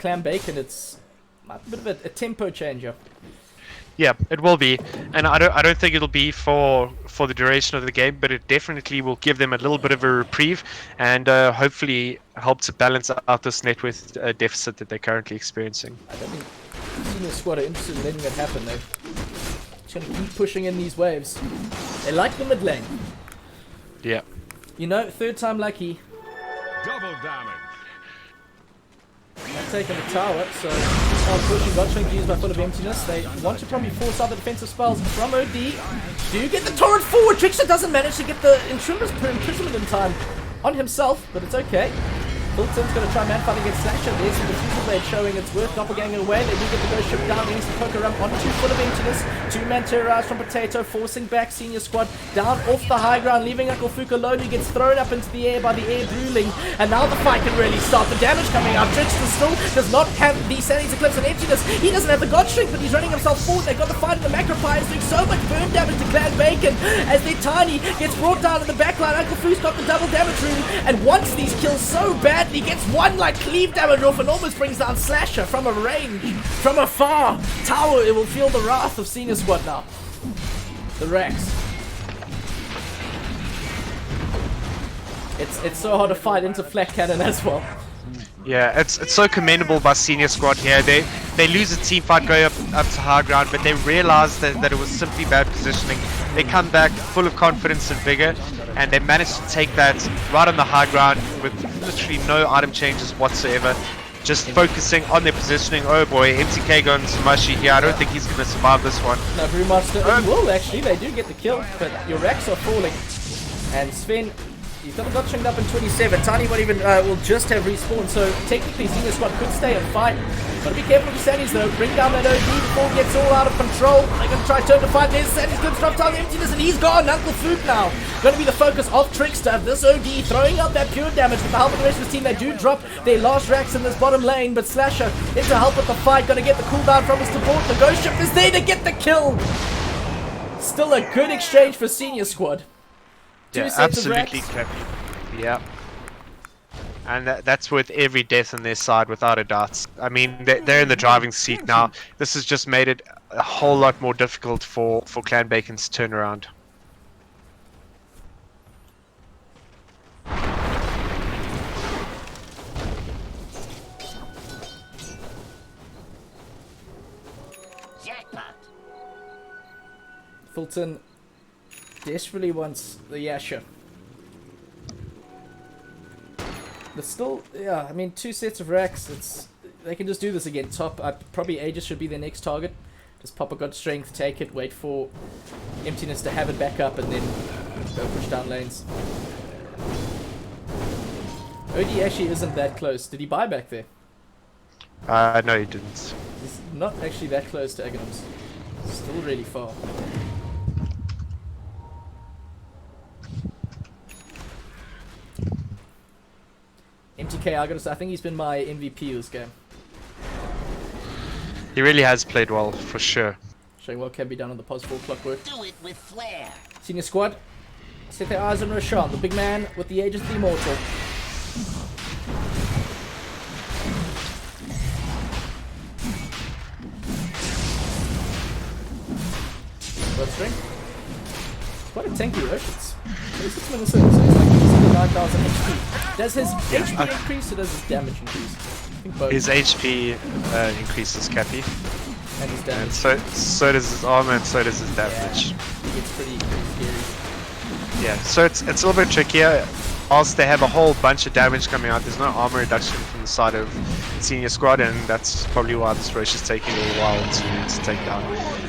Clan Bacon, it's a bit of a tempo changer. Yeah, it will be, and I don't think it'll be for the duration of the game, but it definitely will give them a little bit of a reprieve, and hopefully help to balance out this net worth deficit that they're currently experiencing. I don't think Senior Squad are interested in letting that happen. They're just going to keep pushing in these waves. They like the mid lane. Yeah. You know, third time lucky. Double damage. Not taking the tower, so start pushing. Godstring used by Full of Emptiness. They want to probably force out the defensive spells from OD. Do you get the torrent forward? Trickster doesn't manage to get the imprisonment in time on himself, but it's okay. Fulton's going to try man fighting against Slasher. There's some Diffusal Blade showing its worth. Doppelganger away. They do get the ghost ship down. Rings the poker ramp onto Full of Emptiness. Two-man terrorize from Potato, forcing back Senior Squad down off the high ground, leaving Uncle Fook alone. He gets thrown up into the air by the air drooling. And now the fight can really start. The damage coming out. Trickster still does not have the Sandy's Eclipse and Emptiness. He doesn't have the God Strength, but he's running himself forward. They got the fight in the Macropie. Is doing so much burn damage to Clan Bacon as their Tiny gets brought down in the backline. Uncle Fook's got the double damage rune and wants these kills so badly. Gets one like cleave damage off and almost brings down Slasher from a range, from afar. Tower, it will feel the wrath of Senior Squad now. The Rex. It's so hard to fight into Flak Cannon as well. Yeah, it's so commendable by Senior Squad here. They lose a team fight going up to high ground, but they realize that it was simply bad positioning. They come back full of confidence and vigor, and they managed to take that right on the high ground with literally no item changes whatsoever. Just focusing on their positioning. Oh boy, MTK going to Mushy here. I don't think he's going to survive this one. Now Brewmaster will actually, they do get the kill, but your racks are falling. And Sven, he's got the God Stringed up in 27. Tiny won't even, will just have respawned, so technically Senior Squad could stay and fight. Gotta be careful with Sandy's though. Bring down that OD before it gets all out of control. They're gonna try turn to fight. There's Sandy's good drop down the Emptiness and he's gone. Uncle Fook now. Gonna be the focus of Trickster. This OD throwing out that pure damage with the help of the rest of his team. They do drop their last racks in this bottom lane, but Slasher is to help with the fight. Gonna get the cooldown from his support. The Ghost Ship is there to get the kill. Still a good exchange for Senior Squad. Two sets of racks. Absolutely crappy. Yeah. And that's with every death on their side, without a doubt. I mean, they're in the driving seat now. This has just made it a whole lot more difficult for Clan Bacon's turnaround. Fulton desperately wants the Yasha. But still, yeah, I mean, two sets of racks, they can just do this again. Top, probably Aegis should be their next target. Just pop a good strength, take it, wait for Emptiness to have it back up, and then go push down lanes. OD actually isn't that close. Did he buy back there? No, he didn't. He's not actually that close to Aghanims. Still really far. MTK, I think he's been my MVP this game. He really has played well, for sure. Showing what can be done on the pos 4 clockwork. Do it with flair. Senior squad, set their eyes on Roshan, the big man with the Aegis of the Immortal. Blood strength. It's quite a tanky Roshan's. 26 minutes in, so he's like easily 9,000 HP. Does his HP increase or does his damage increase? I think both. His HP increases, Cappy. And his And damage. so does his armor and so does his damage. It's pretty scary. Yeah, so it's a little bit trickier. Whilst they have a whole bunch of damage coming out, there's no armor reduction from the side of Senior Squad, and that's probably why this Roche is taking a little while to take down.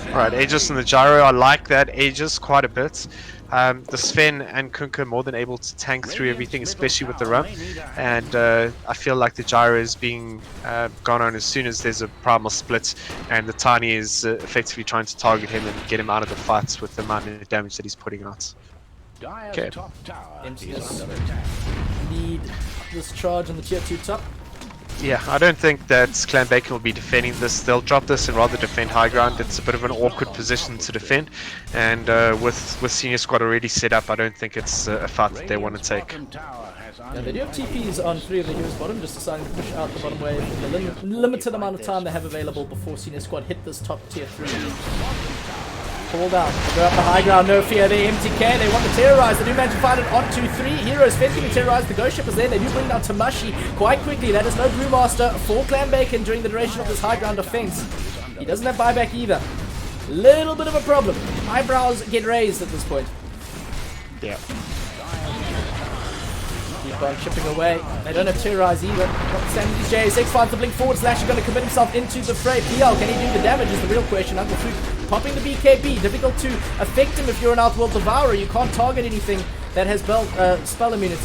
Alright, Aegis and the Gyro, I like that Aegis quite a bit. The Sven and Kunkka more than able to tank through everything, especially with the run. And I feel like the Gyro is being gone on as soon as there's a primal split, and the Tiny is effectively trying to target him and get him out of the fights with the amount of damage that he's putting out. Dire's Okay. top tower is Emptiness. under attack. Need this charge on the tier 2 top. Yeah, I don't think that Clan Bacon will be defending this. They'll drop this and rather defend high ground. It's a bit of an awkward position to defend, and with Senior Squad already set up, I don't think it's a fight that they want to take. Bottom tower has Yeah, they do have TPs on 3 of the heroes bottom, just deciding to push out the bottom wave in the limited amount of time they have available before Senior Squad hit this top tier 3. Called out. They go up the high ground, no fear. They MTK, they want to terrorize. They do manage to find it on 2-3. Heroes fencing to terrorize. The Ghost Ship is there. They do bring down Tamashi quite quickly. That is no Brewmaster for Clan Bacon during the duration of this high ground defense. He doesn't have buyback either. Little bit of a problem. Eyebrows get raised at this point. Yeah. Keep on chipping away. They don't have terrorize either. Notwithstanding these JSX finds the blink forward slash. Going to commit himself into the fray. PL, can he do the damage is the real question. Uncle Fruit popping the BKB. Difficult to affect him if you're an Outworld Devourer. You can't target anything that has spell immunity.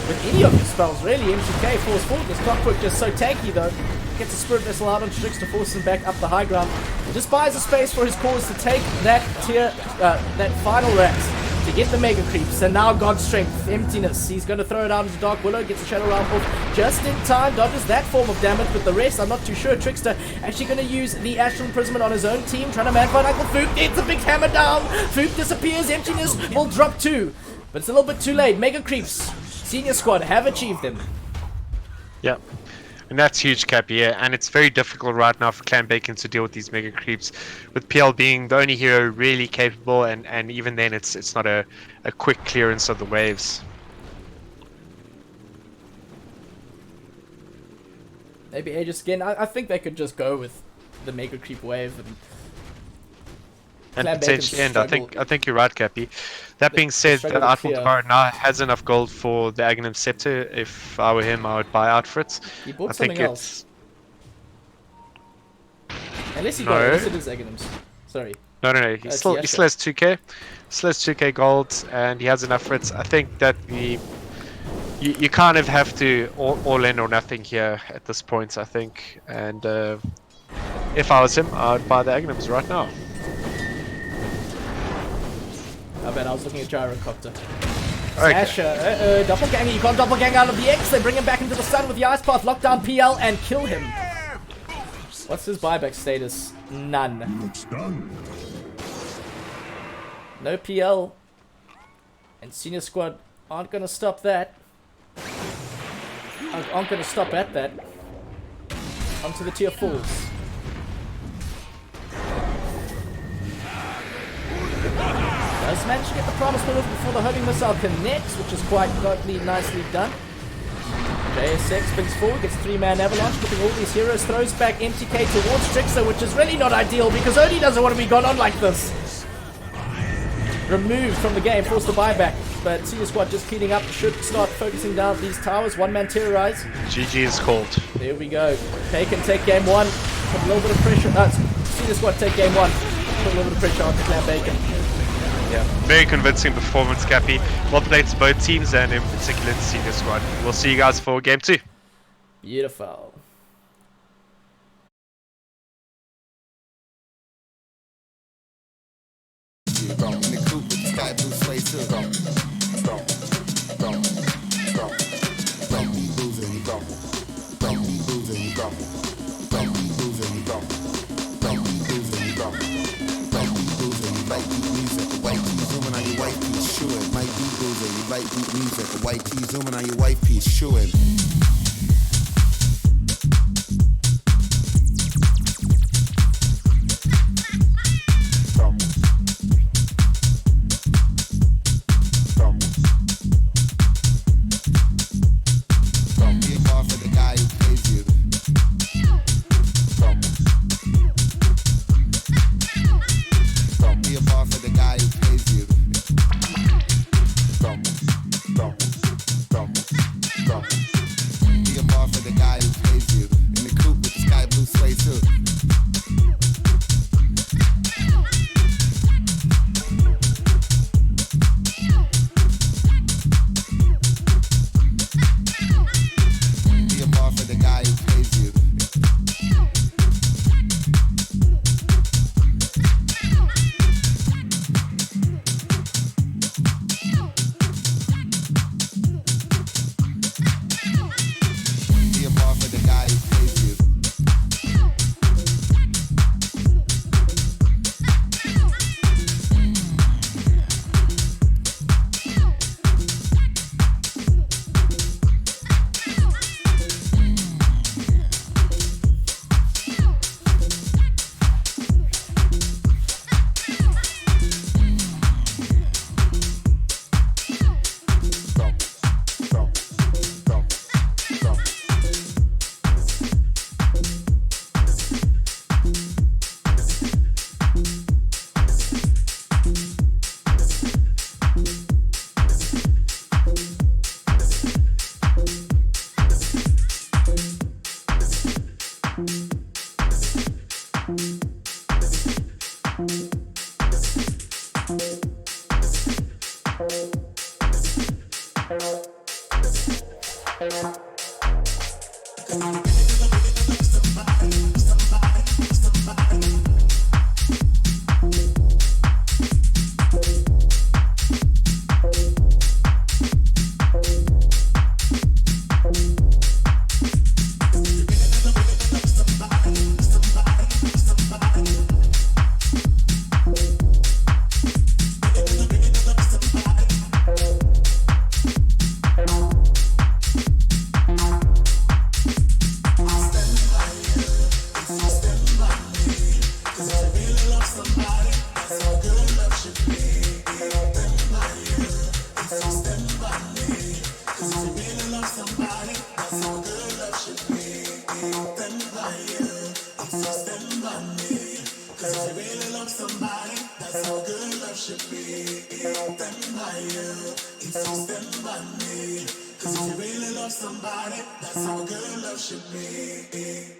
With any of your spells, really. MTK falls forward. This Clockwork just so tanky though. Gets a Spirit Vessel out on Strix to force him back up the high ground. Just buys a space for his cause to take that that final rat. To get the Mega Creeps, and now God's Strength, Emptiness. He's going to throw it out into Dark Willow, gets the Shadow Realm off just in time, dodges that form of damage, but the rest, I'm not too sure. Trickster actually going to use the Astral Imprisonment on his own team, trying to man-fight Uncle Fook, gets a big hammer down, Fook disappears, Emptiness will drop 2, but it's a little bit too late. Mega Creeps, Senior Squad have achieved them. Yeah. And that's huge, Cap, yeah. And it's very difficult right now for Clan Bacon to deal with these Mega Creeps, with PL being the only hero really capable, and even then it's not a quick clearance of the waves. Maybe Aegis again. I think they could just go with the Mega Creep wave and Clan Potentially Bacon's end. I think you're right, Cappy. That being said, the struggle to Outworld clear. Devourer now has enough gold for the Aghanim Scepter. If I were him, I would buy out for it. He bought I think something else. Unless he No. got it, unless it is Aghanims. Sorry. No, he It's still Yasha. has 2k. Still has 2k gold, and he has enough for it. I think that you kind of have to all in or nothing here at this point, I think. And if I was him, I would buy the Aghanims right now. I bet I was looking at Gyrocopter. Okay. Asher, doppelganger, you can't doppelganger out of the X. They bring him back into the sun with the Ice Path, lock down PL and kill him. What's his buyback status? None. No PL. And Senior Squad aren't going to stop that. Aren't going to stop at that. Onto the tier 4s. Does manage to get the promise move before the homing missile connects, which is quite godly nicely done. JSX brings forward, gets 3-man avalanche, flipping all these heroes, throws back MTK towards Trickster, which is really not ideal because Odie doesn't want to be gone on like this. Removed from the game, forced to buyback, but Senior Squad just cleaning up, should start focusing down these towers. 1-man terrorize. GG is called. There we go. They can take game 1. Put a little bit of pressure. Senior Senior Squad take game one. Put a little bit of pressure on the Clan Bacon. Yeah, very convincing performance, Cappy. Well played to both teams and in particular the Senior Squad. We'll see you guys for game 2. Beautiful. White key zooming on your white piece, shooing. Somebody, that's how good love should be.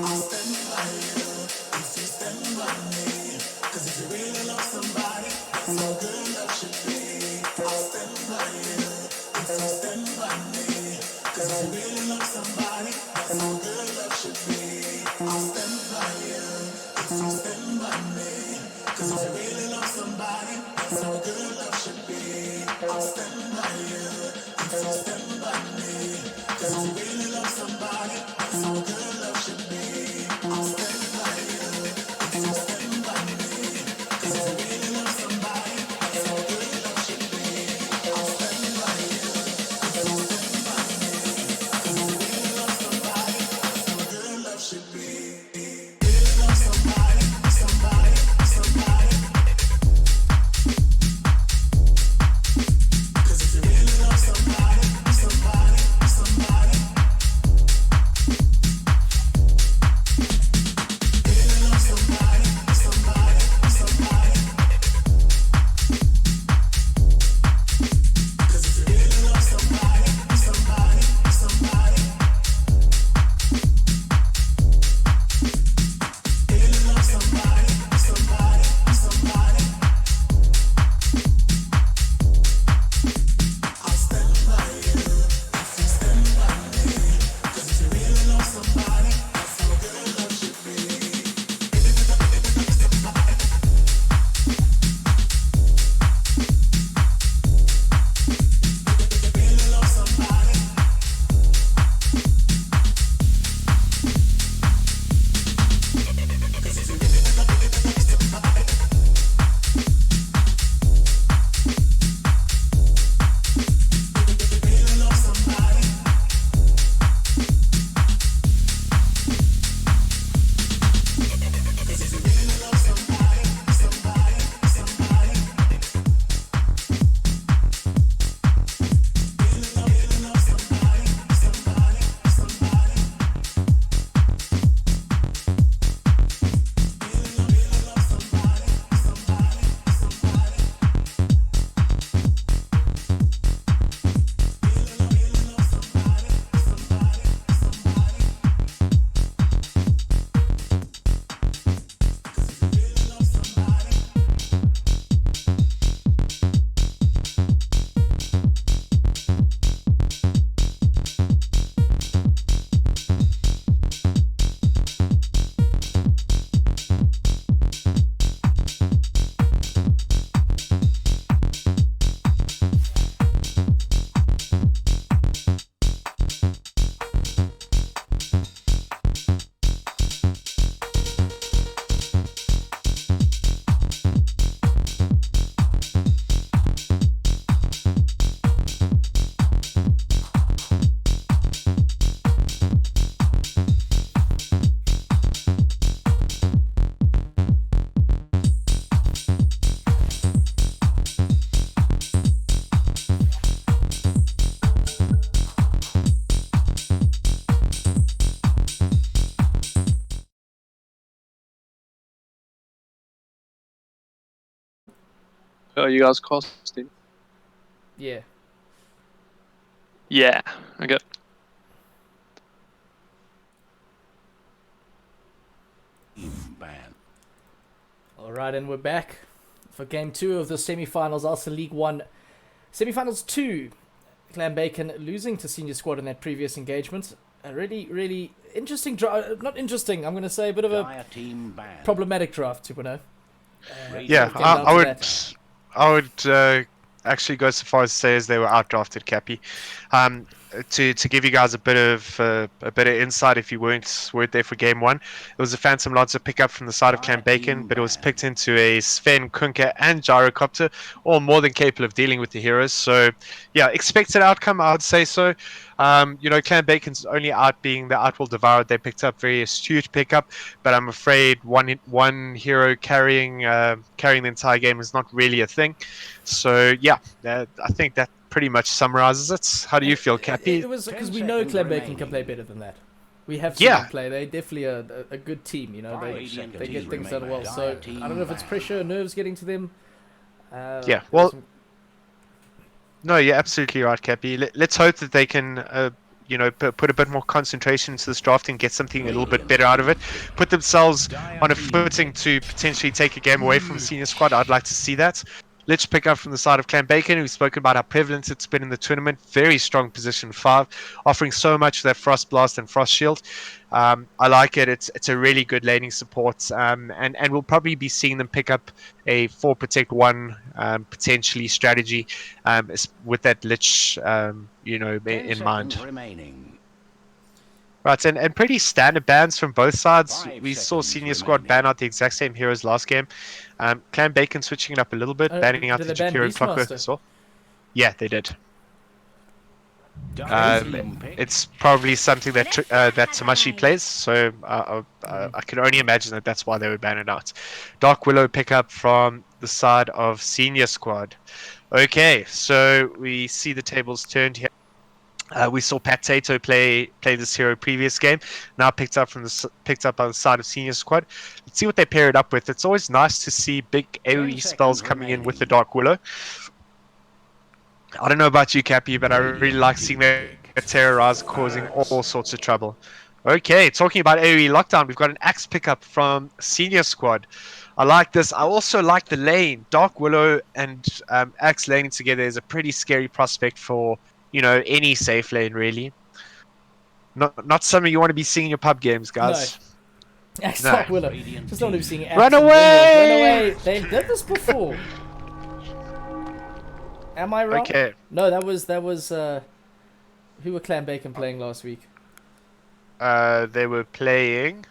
I'll stand by you if you Are you guys casting? Yeah. Yeah. Okay. Band. All right, and we're back for game 2 of the semi-finals, Ulster League 1. Semi-finals 2. Clan Bacon losing to Senior Squad in that previous engagement. A really interesting draft. Not interesting, I'm going to say a bit of a Dire team band. problematic draft, 2.0. Yeah, Came down to that. I would actually go so far as to say as they were outdrafted, Cappy. To give you guys a bit of insight, if you weren't there for game 1, it was a Phantom Lancer pickup from the side of Clan Bacon, but it was picked into a Sven, Kunka, and Gyrocopter, all more than capable of dealing with the heroes. So, yeah, expected outcome, I would say so. Clan Bacon's only out being the Outworld Devoured. They picked up very astute pickup, but I'm afraid one hero carrying the entire game is not really a thing. So, yeah, I think that pretty much summarizes it. How do you feel, Cappy? It was because we know Clan Bacon can play better than that. We have seen them play. They're definitely a good team, you know. They get things done well. So I don't know if it's pressure, nerves getting to them. Yeah, well, no, you're absolutely right, Cappy. Let's hope that they can put a bit more concentration into this draft and get something a little bit better out of it. Put themselves on a footing to potentially take a game away from the senior squad. I'd like to see that. Let's pick up from the side of Clan Bacon. We've spoken about how prevalent it's been in the tournament. Very strong position 5, offering so much of that Frost Blast and Frost Shield. I like it. It's a really good laning support, and we'll probably be seeing them pick up a 4 protect 1 potentially strategy with that Lich in mind. Right, and pretty standard bans from both sides. We saw senior squad ban out the exact same heroes last game. Clan Bacon switching it up a little bit, banning out the Jakiro and Clockwork as well. Yeah, they did. It's probably something that that Tamashi plays, so I can only imagine that that's why they would ban it out. Dark Willow pick up from the side of senior squad. Okay, so we see the tables turned here. We saw Potato play this hero previous game. Now picked up on the side of senior squad. Let's see what they pair it up with. It's always nice to see big AoE spells coming in with the Dark Willow. I don't know about you, Cappy, but I really like seeing that Terrorize causing all sorts of trouble. Okay, talking about AoE lockdown, we've got an Axe pickup from senior squad. I like this. I also like the lane. Dark Willow and Axe laning together is a pretty scary prospect for any safe lane, really. Not something you want to be seeing in your pub games, guys. No. Axe Dark Willow. Just don't want to be seeing Axe. Run away! They did this before. Am I wrong? Okay. No, that was who were Clan Bacon playing last week? They were playing.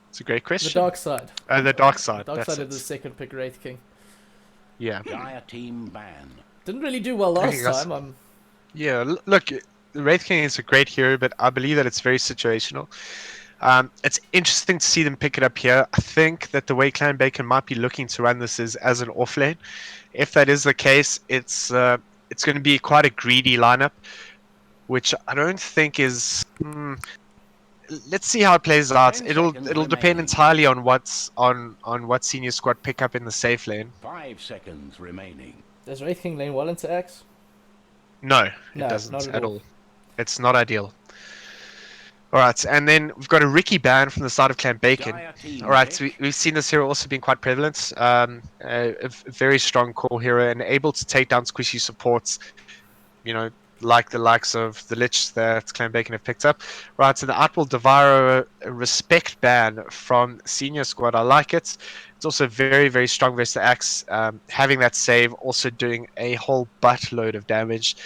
It's a great question. The Dark Side. The Dark Side. Dark That's Side of the second pick, Wraith King. Yeah. Dire team ban. Didn't really do well last time. Yeah, look, the Wraith King is a great hero, but I believe that it's very situational. It's interesting to see them pick it up here. I think that the way Clan Bacon might be looking to run this is as an off lane. If that is the case, it's going to be quite a greedy lineup, which I don't think is. Let's see how it plays out. It'll depend entirely on what senior squad pick up in the safe lane. 5 seconds remaining. Does Wraith King lane well into Axe? No, it doesn't at all. It's not ideal. Alright, and then we've got a Ricky ban from the side of Clan Bacon. Alright, so we've seen this hero also being quite prevalent. A very strong core hero and able to take down squishy supports, like the likes of the Lich that Clan Bacon have picked up. Right, so the Outworld Devourer respect ban from senior squad. I like it. It's also very, very strong versus the Axe. Having that save, also doing a whole buttload of damage,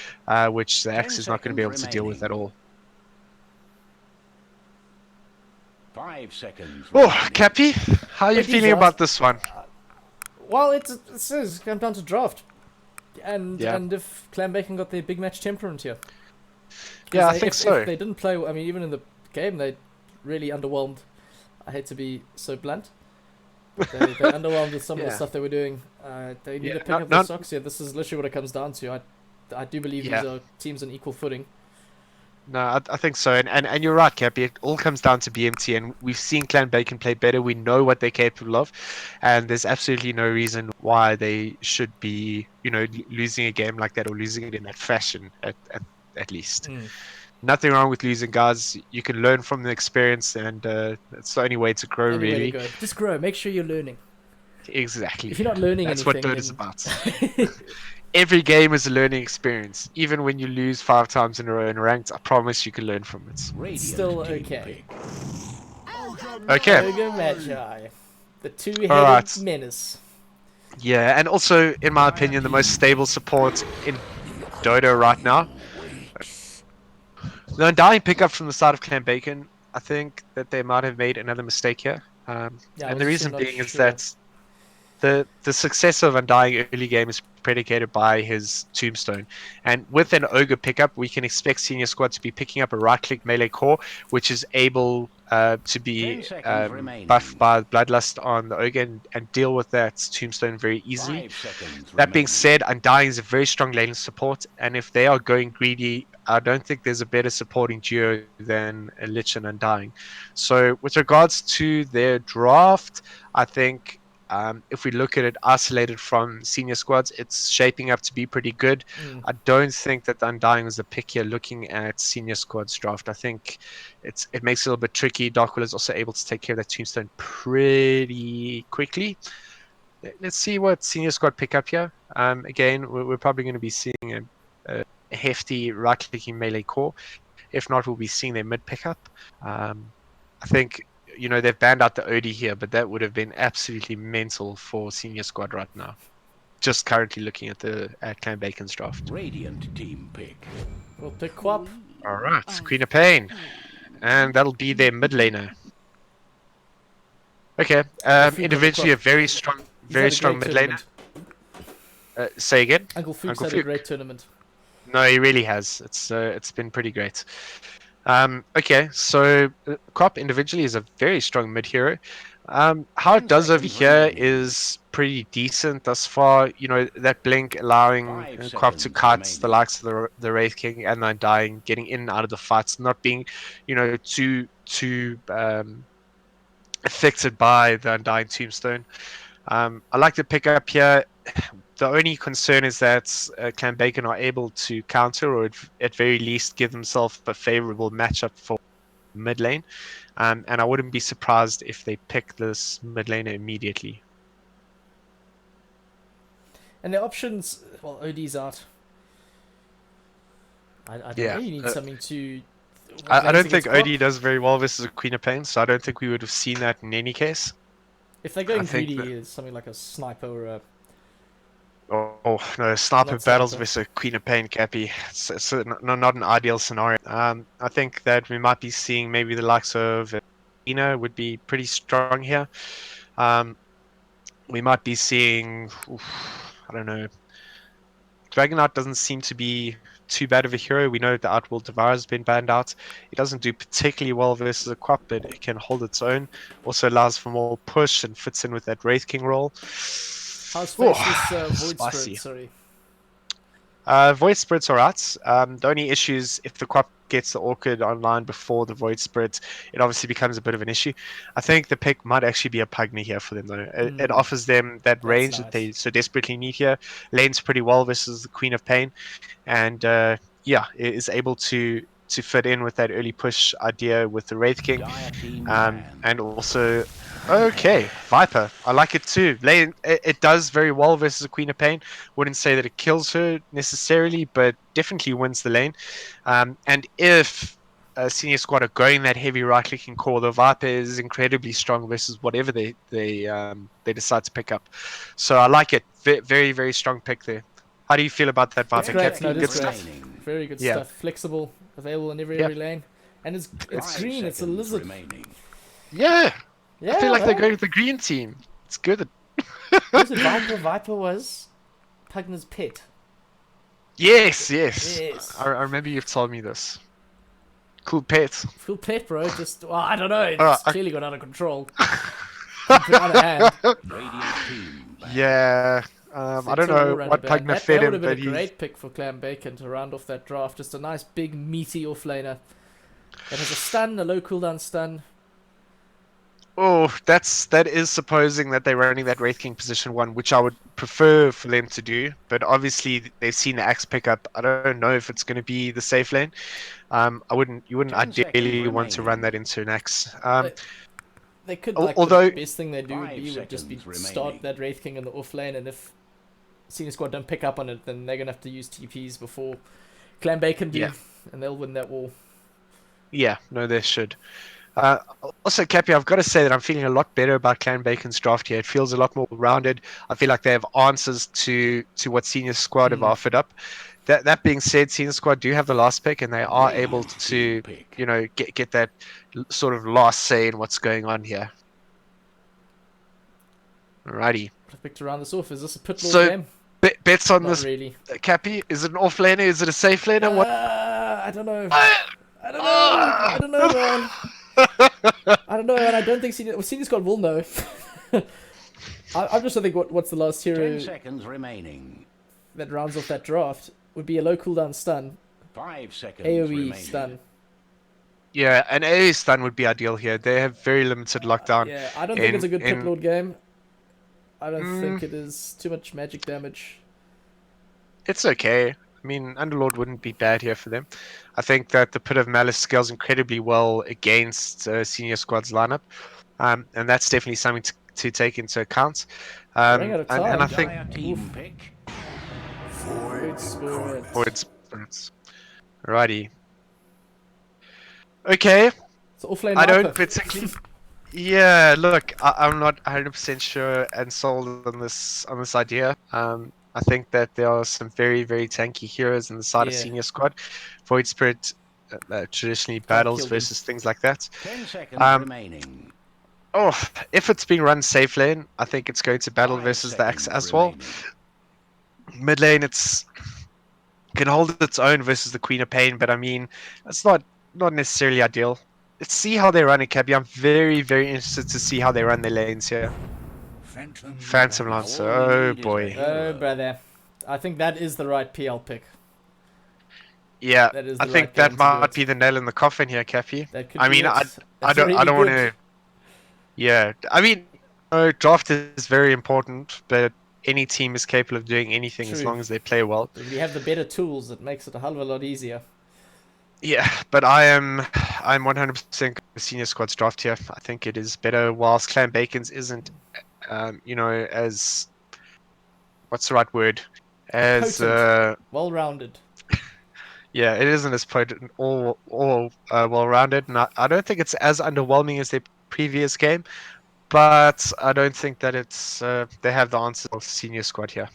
which the Axe is not going to be able to deal with at all. 5 seconds. Oh, Cappy, how are you feeling about this one? Well, it says come down to draft, and if Clan Bacon got their big match temperament here. Yeah, I think so. If they didn't play, I mean, even in the game, they really underwhelmed. I hate to be so blunt. But they underwhelmed with some of the stuff they were doing. They need to pick up the socks here. This is literally what it comes down to. I do believe these are teams on equal footing. No, I think so, and you're right, Cappy. It all comes down to BMT, and we've seen Clan Bacon play better. We know what they're capable of, and there's absolutely no reason why they should be, losing a game like that or losing it in that fashion. At least, nothing wrong with losing, guys. You can learn from the experience, and it's the only way to grow. Really, just grow. Make sure you're learning. Exactly. If you're not learning that's anything, what Dirt is about. Every game is a learning experience. Even when you lose 5 times in a row in ranked, I promise you can learn from it. It's still okay. Okay. Ogre Magi. The two-headed menace. Yeah, and also, in my opinion, the most stable support in Dota right now. The Undying pickup from the side of Clan Bacon, I think that they might have made another mistake here. And the reason being is that the success of Undying early game is predicated by his Tombstone. And with an Ogre pickup, we can expect senior squad to be picking up a right-click melee core, which is able to be buffed by Bloodlust on the Ogre and deal with that Tombstone very easily. That being said, Undying is a very strong lane support, and if they are going greedy, I don't think there's a better supporting duo than Lich and Undying. So with regards to their draft, I think If we look at it isolated from senior squads, it's shaping up to be pretty good. I don't think that the Undying was the pick here looking at senior squads draft. I think it makes it a little bit tricky. Darkwill is also able to take care of that tombstone pretty quickly. Let's see what senior squad pick up here. Again, we're probably going to be seeing a hefty right-clicking melee core. If not, we'll be seeing their mid pickup. I think, they've banned out the OD here, but that would have been absolutely mental for senior squad right now. Just currently looking at Clan Bacon's draft. Radiant team pick. We'll pick Quap. All right, Queen of Pain, and that'll be their mid laner. Okay, individually a very strong mid laner. Say again. Uncle Fuchs Uncle had a Fuchs. great tournament. No, he really has. It's been pretty great. Okay, so Quap individually is a very strong mid hero. How it does over here is pretty decent thus far. That blink allowing Quap to cut the likes of the Wraith King and the Undying, getting in and out of the fights, not being, too affected by the Undying Tombstone. I like the pick up here. The only concern is that Clan Bacon are able to counter, or at very least give themselves a favorable matchup for mid lane. And I wouldn't be surprised if they pick this mid laner immediately. And the options, well, OD's out. I don't know, you need something to... I don't think OD does very well versus a Queen of Pain, so I don't think we would have seen that in any case. If they're going greedy, it's something like a sniper or a... Oh no, sniper Not battles sniper. versus a Queen of Pain Cappy. It's not an ideal scenario. I think that we might be seeing maybe the likes of Ina would be pretty strong here. We might be seeing, I don't know. Dragonite doesn't seem to be too bad of a hero. We know the Outworld Devour has been banned out. It doesn't do particularly well versus a Quap, but it can hold its own. Also allows for more push and fits in with that Wraith King role. How's Faceless Void spicy. Spirit, sorry. Void Spirit's alright. The only issue is if the Quap gets the Orchid online before the Void Spirit, it obviously becomes a bit of an issue. I think the pick might actually be a Pugny here for them though. It offers them that range that they so desperately need here. Lanes pretty well versus the Queen of Pain. And it is able to fit in with that early push idea with the Wraith King. And also... Okay, Viper. I like it too. Lane, it does very well versus a Queen of Pain. Wouldn't say that it kills her necessarily, but definitely wins the lane. And if senior squad are going that heavy right-clicking core, the Viper is incredibly strong versus whatever they decide to pick up. So I like it. Very, very strong pick there. How do you feel about that Viper? Great. No, Good that's stuff. great. Very good Yeah. stuff. Flexible, available in every lane. And it's green, it's a lizard. Yeah. Yeah, I feel like they're going with the green team. It's good. Was it Viper? Viper was Pugner's pet. Yes. Yes. I remember you've told me this. Cool pet. Cool pet, bro. Just, well, I don't know. It's Alright, clearly got out of control. Keep it out of hand. Yeah. I don't know what Pugner fed That him, would have been but a he's... great pick for Clan Bacon to round off that draft. Just a nice big meaty offlaner that has a stun, a low cooldown stun. Oh, that is supposing that they're running that Wraith King position 1, which I would prefer for them to do. But obviously they've seen the axe pickup. I don't know if it's going to be the safe lane. You wouldn't ideally want to run that into an axe. They could, although the best thing they do would just be start that Wraith King in the off lane, and if Senior Squad don't pick up on it, then they're gonna have to use TPs before Clan Bacon do, and they'll win that war. Yeah, no, they should. Also, Cappy, I've got to say that I'm feeling a lot better about Clan Bacon's draft here. It feels a lot more rounded. I feel like they have answers to what Senior Squad have offered up. That being said, Senior Squad do have the last pick, and they are able to, get that sort of last say in what's going on here. Alrighty. I picked to round this off. Is this a Pitlord game? Bets on Not this, really. Cappy? Is it an off laner? Is it a safe laner? What? I don't know. I don't know, man. I don't know, and I don't think Senior Squad will know. I'm just thinking what's the last hero 10 seconds remaining. that rounds off that draft would be a low cooldown stun, 5 seconds AoE remaining. stun. Yeah, an AoE stun would be ideal here. They have very limited lockdown. Yeah, I don't think it's a good Pitlord game. I don't think it is too much magic damage. It's okay. I mean, Underlord wouldn't be bad here for them. I think that the Pit of Malice scales incredibly well against Senior Squad's lineup, and that's definitely something to take into account. Running out of And I time. think Dire team pick. Void Spirit. Void Spirits. Alrighty. Okay. So offlane I don't Viper. particularly. Yeah, look, I'm not 100% sure and sold on this idea. I think that there are some very, very tanky heroes in the side of Yeah. Senior Squad. Void Spirit traditionally battles kill them. versus things like that. 10 seconds Um, remaining. Oh, if it's being run safe lane, I think it's going to battle 5 versus the Axe seconds as well. remaining. Mid lane, it's can hold its own versus the Queen of Pain, but I mean, it's not necessarily ideal. Let's see how they run it, Cabby. I'm very, very interested to see how they run their lanes here. Phantom Lancer, All we oh need is boy. a hero. Oh, brother. I think that is the right PL pick. Yeah, That is I the think right that game to do might it. be the nail in the coffin here, Cappy. That could I be mean, it. I That's don't really want good. to. Yeah, I mean, draft is very important, but any team is capable of doing anything as True. long as they play well. If you have the better tools, it makes it a hell of a lot easier. Yeah, but I'm 100% Senior Squad's draft here. I think it is better, whilst Clan Bacon's isn't, as what's the right word? As Potent. Well-rounded. yeah, it isn't as potent or well-rounded, and I don't think it's as underwhelming as their previous game. But I don't think that it's they have the answer of Senior Squad here,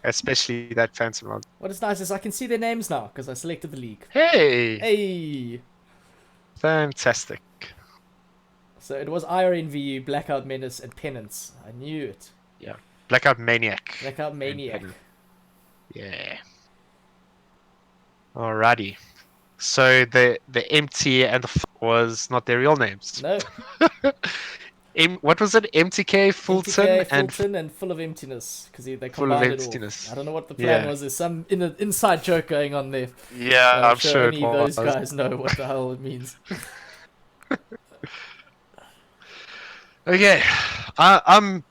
especially that Phantom round. What is nice is I can see their names now because I selected the league. Hey, Hey! fantastic! So it was IRNVU, Blackout Menace, and Penance. I knew it. Blackout Maniac. Blackout Maniac. Penance. Yeah. Alrighty. So the MT and the was not their real names. No. What was it? MTK, Fulton, MTK, and Fulton, and Full of Emptiness because they Full of combined it Emptiness. all. I don't know what the plan Yeah. was. There's some inside joke going on there. yeah, I'm sure it only those was. guys know what the hell it means. Okay, I'm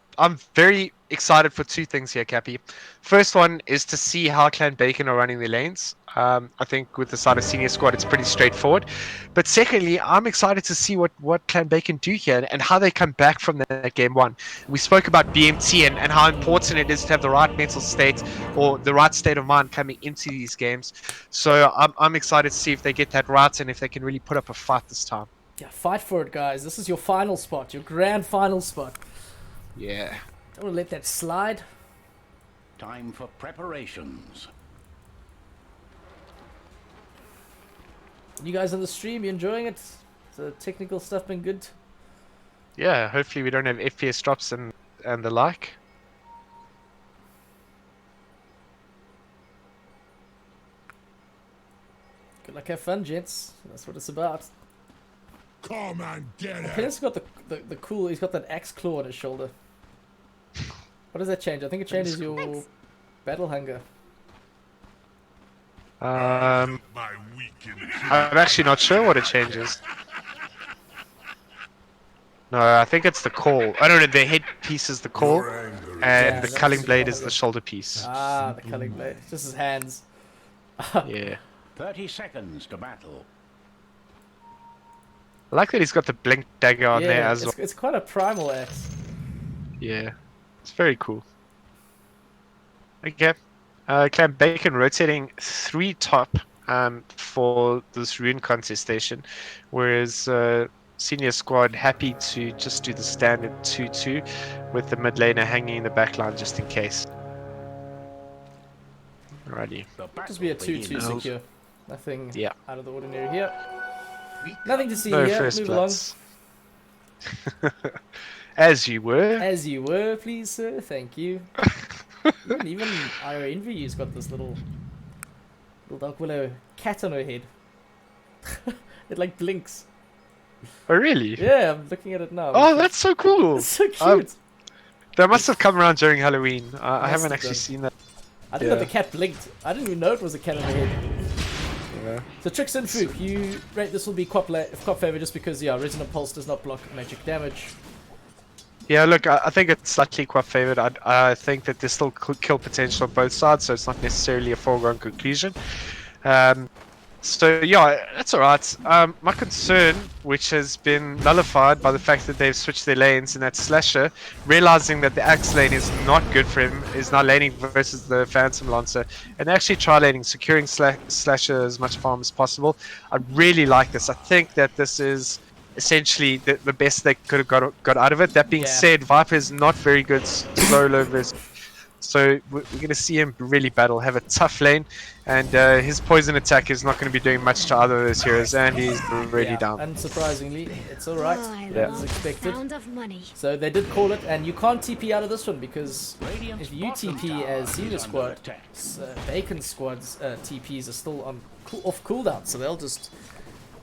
very excited for two things here, Cappy. First one is to see how Clan Bacon are running their lanes. I think with the side of Senior Squad, it's pretty straightforward. But secondly, I'm excited to see what Clan Bacon do here and how they come back from that game one. We spoke about BMT and how important it is to have the right mental state or the right state of mind coming into these games. So I'm excited to see if they get that right and if they can really put up a fight this time. Yeah, fight for it, guys. This is your final spot, your grand final spot. Yeah. Don't want to let that slide. Time for preparations. You guys on the stream, you enjoying it? The technical stuff been good? Yeah, hopefully we don't have FPS drops and the like. Good luck, have fun, gents. That's what it's about. Come and get it. Penance got the cool. He's got that axe claw on his shoulder. What does that change? I think it changes your battle hunger. I'm My weekend. actually not sure what it changes. No, I think it's the call. I don't know, the headpiece is the call, and Yeah, the that's culling super blade is hunger. the shoulder piece. Ah, the culling blade. Just his hands. Yeah. 30 seconds to battle. I like that he's got the blink dagger on there Yeah, as well. it's quite a primal axe. Yeah. It's very cool. Okay. Clan Bacon rotating 3 top for this rune contestation, whereas Senior Squad happy to just do the standard 2-2 with the mid laner hanging in the back line just in case. Alrighty. The Just be a battle 2-2 begins. secure. Nothing Yeah. out of the ordinary here. Nothing to see No here. first Move bloods. As you were. along. As you were, please, sir. Thank you. even IO Envy's got this little Dark Willow cat on her head. It like blinks. Oh really? Yeah, I'm looking at it now. Oh, that's so cool. It's so cute. Um, That must have come around during Halloween. I Must haven't have actually done. seen that. I didn't know the cat blinked. I didn't even know it was a cat on her head. Yeah. So Tricks and Foop, you rate this will be Quap favor just because, yeah, Resonant Pulse does not block magic damage. Yeah, look, I think it's slightly quite favored. I think that there's still kill potential on both sides, so it's not necessarily a foregone conclusion. So yeah, that's alright. My concern, which has been nullified by the fact that they've switched their lanes, and that Slasher, realizing that the Axe lane is not good for him, is now laning versus the Phantom Lancer, and actually try laning, securing Slasher as much farm as possible. I really like this. I think that this is essentially the best they could have got out of it. That being said, Viper is not very good solo versus, so we're going to see him really battle, have a tough lane, and his poison attack is not going to be doing much to either of those heroes, and he's already down. Unsurprisingly, it's alright, as expected. Money. So they did call it, and you can't TP out of this one, because if you TP as Xena squad, Bacon squad's TPs are still on off cooldown, so they'll just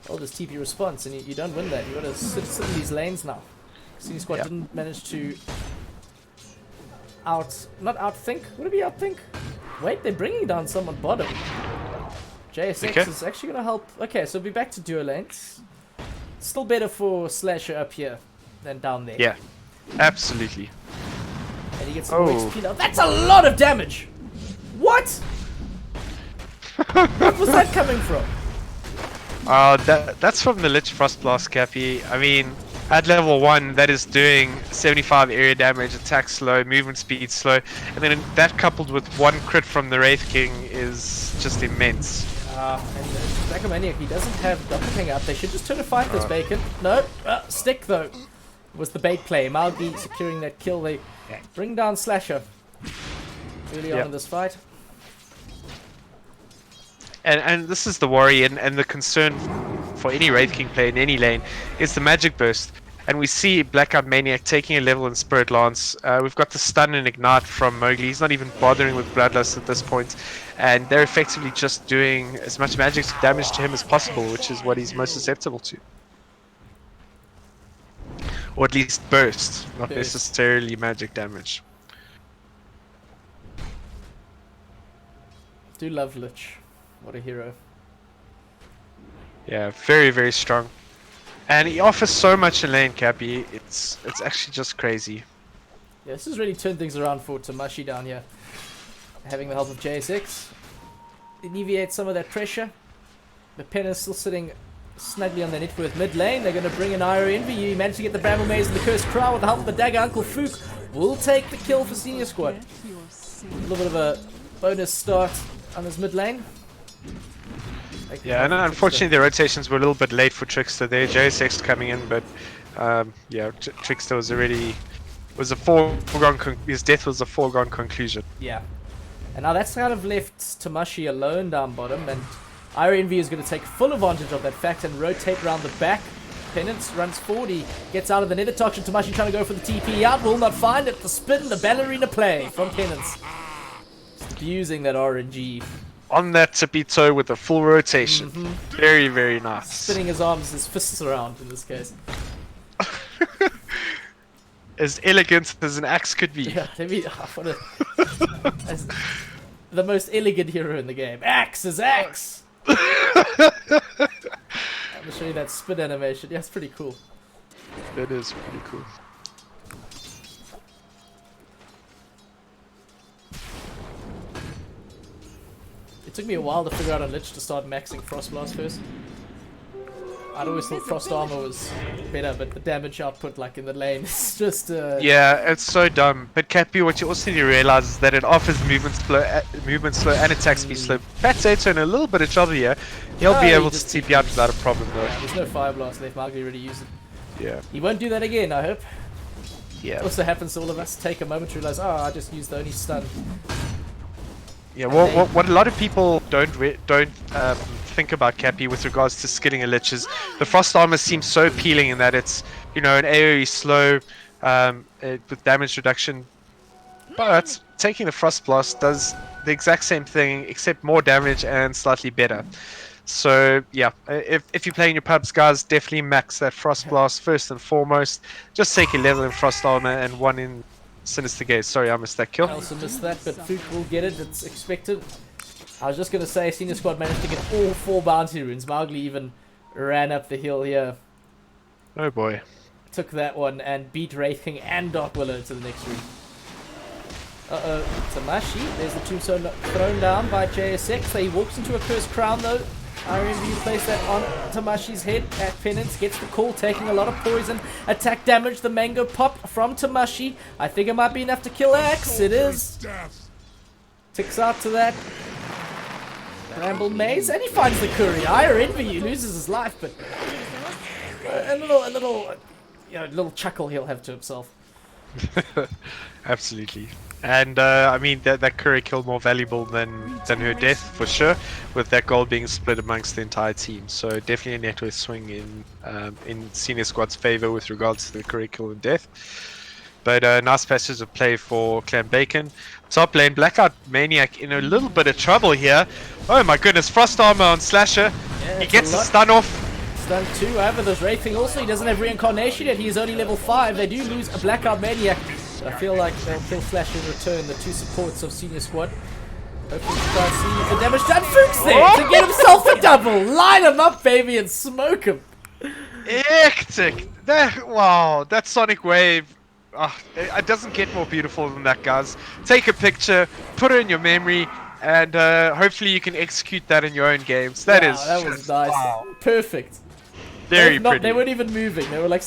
TP response, and you don't win that. You gotta sit in these lanes now. Xena squad didn't manage to not outthink. Would it be outthink? Wait, they're bringing down someone bottom. JSX is actually gonna help. Okay, so we'll be back to duo lanes. Still better for Slasher up here than down there. Yeah, absolutely. And he gets some more XP now. That's a lot of damage! What? What was that coming from? That's from the Lich Frostblast, Cappy. I mean, at level 1, that is doing 75 area damage, attack slow, movement speed slow, and then that coupled with 1 crit from the Wraith King is just immense. And Dragomaniac, he doesn't have double king up. They should just turn to fight this Bacon. No, stick though. Was the bait play. Malgi securing that kill. They bring down Slasher early on in this fight. And this is the worry and the concern for any Wraith King player in any lane is the magic burst. And we see Blackout Maniac taking a level in Spirit Lance. We've got the stun and ignite from Mowgli. He's not even bothering with Bloodlust at this point. And they're effectively just doing as much magic damage to him as possible, which is what he's most susceptible to. Or at least burst, not necessarily magic damage. Do love Lich. What a hero. Yeah, very, very strong. And he offers so much in lane, Cappy. It's actually just crazy. Yeah, this has really turned things around for Tamashi down here. Having the help of JSX. Alleviate some of that pressure. The Pen is still sitting snugly on the net worth mid lane. They're going to bring an Ira in for you. He managed to get the Bramble Maze and the Cursed Crown with the help of the Dagger. Uncle Fook will take the kill for Senior Squad. A little bit of a bonus start on his mid lane. Yeah, and unfortunately the rotations were a little bit late for Trickster there. JSX coming in, but yeah, Trickster was already his death was a foregone conclusion. Yeah, and now that's kind of left Tamashi alone down bottom, and Ira Envy is going to take full advantage of that fact and rotate around the back. Penance runs forward, he gets out of the nether toxin. Tamashi trying to go for the TP out, will not find it. The spin, the ballerina play from Penance. Just abusing that RNG. On that tippy toe with a full rotation. Very, very nice. Spinning his arms, his fists around in this case. As elegant as an axe could be. Yeah, as the most elegant hero in the game. Axe is axe! I'm gonna show you that spin animation. Yeah, it's pretty cool. That is pretty cool. It took me a while to figure out on Lich to start maxing Frostblast first. I'd always thought Frost Armor was better, but the damage output, like in the lane, is just yeah, it's so dumb. But Cappy, what you also need to realize is that it offers movement slow and attack speed slow. Pat Sato in a little bit of trouble here. He'll be able to TP out without a problem though. Yeah, there's no Fire Blast left. Markley already used it. Yeah. He won't do that again, I hope. Yeah. It also happens to all of us. Take a moment to realize, oh, I just used the only stun. Yeah, well, what a lot of people don't think about Cappy with regards to skilling a Lich is the Frost Armor seems so appealing in that it's, you know, an AoE slow with damage reduction, but taking the Frost Blast does the exact same thing except more damage and slightly better. So yeah, if you're playing your pubs, guys, definitely max that Frost Blast first and foremost. Just take a level in Frost Armor and 1 in Sinister Gaze. Sorry, I missed that kill. I also missed that, but Fook will get it. It's expected. I was just going to say, Senior Squad managed to get all 4 bounty runes. Margley even ran up the hill here. Oh boy. took that one and beat Wraithing and Dark Willow to the next room. Tamashi, there's the tombstone thrown down by JSX. He walks into a cursed crown though. RMV placed that on Tamashi's head at Penance, gets the call, taking a lot of poison. Attack damage, the mango pop from Tamashi. I think it might be enough to kill Axe. It is. Ticks out to that Bramble Maze, and he finds the Curry. Ire Envy loses his life, but a little chuckle he'll have to himself. Absolutely. And I mean that Curry kill more valuable than her death for sure, with that gold being split amongst the entire team. So definitely a net worth swing in Senior Squad's favor with regards to the Curry kill and death. But nice passage of play for Clan Bacon. Top lane, Blackout Maniac in a little bit of trouble here. Oh my goodness, Frost Armor on Slasher. Yeah, he gets a stun off. Stun 2, however, there's Wraithing also. He doesn't have Reincarnation yet. He is only level 5. They do lose a Blackout Maniac. I feel like they'll kill Flash in return, the two supports of Senior Squad. Hopefully to try and see the damage done. Fuchs there to get himself a double. Line him up, baby, and smoke him. Hectic. Wow, that Sonic Wave. It doesn't get more beautiful than that, guys. Take a picture, put it in your memory, and hopefully you can execute that in your own games. That was nice. Wow. Perfect. Very pretty. They weren't even moving. They were like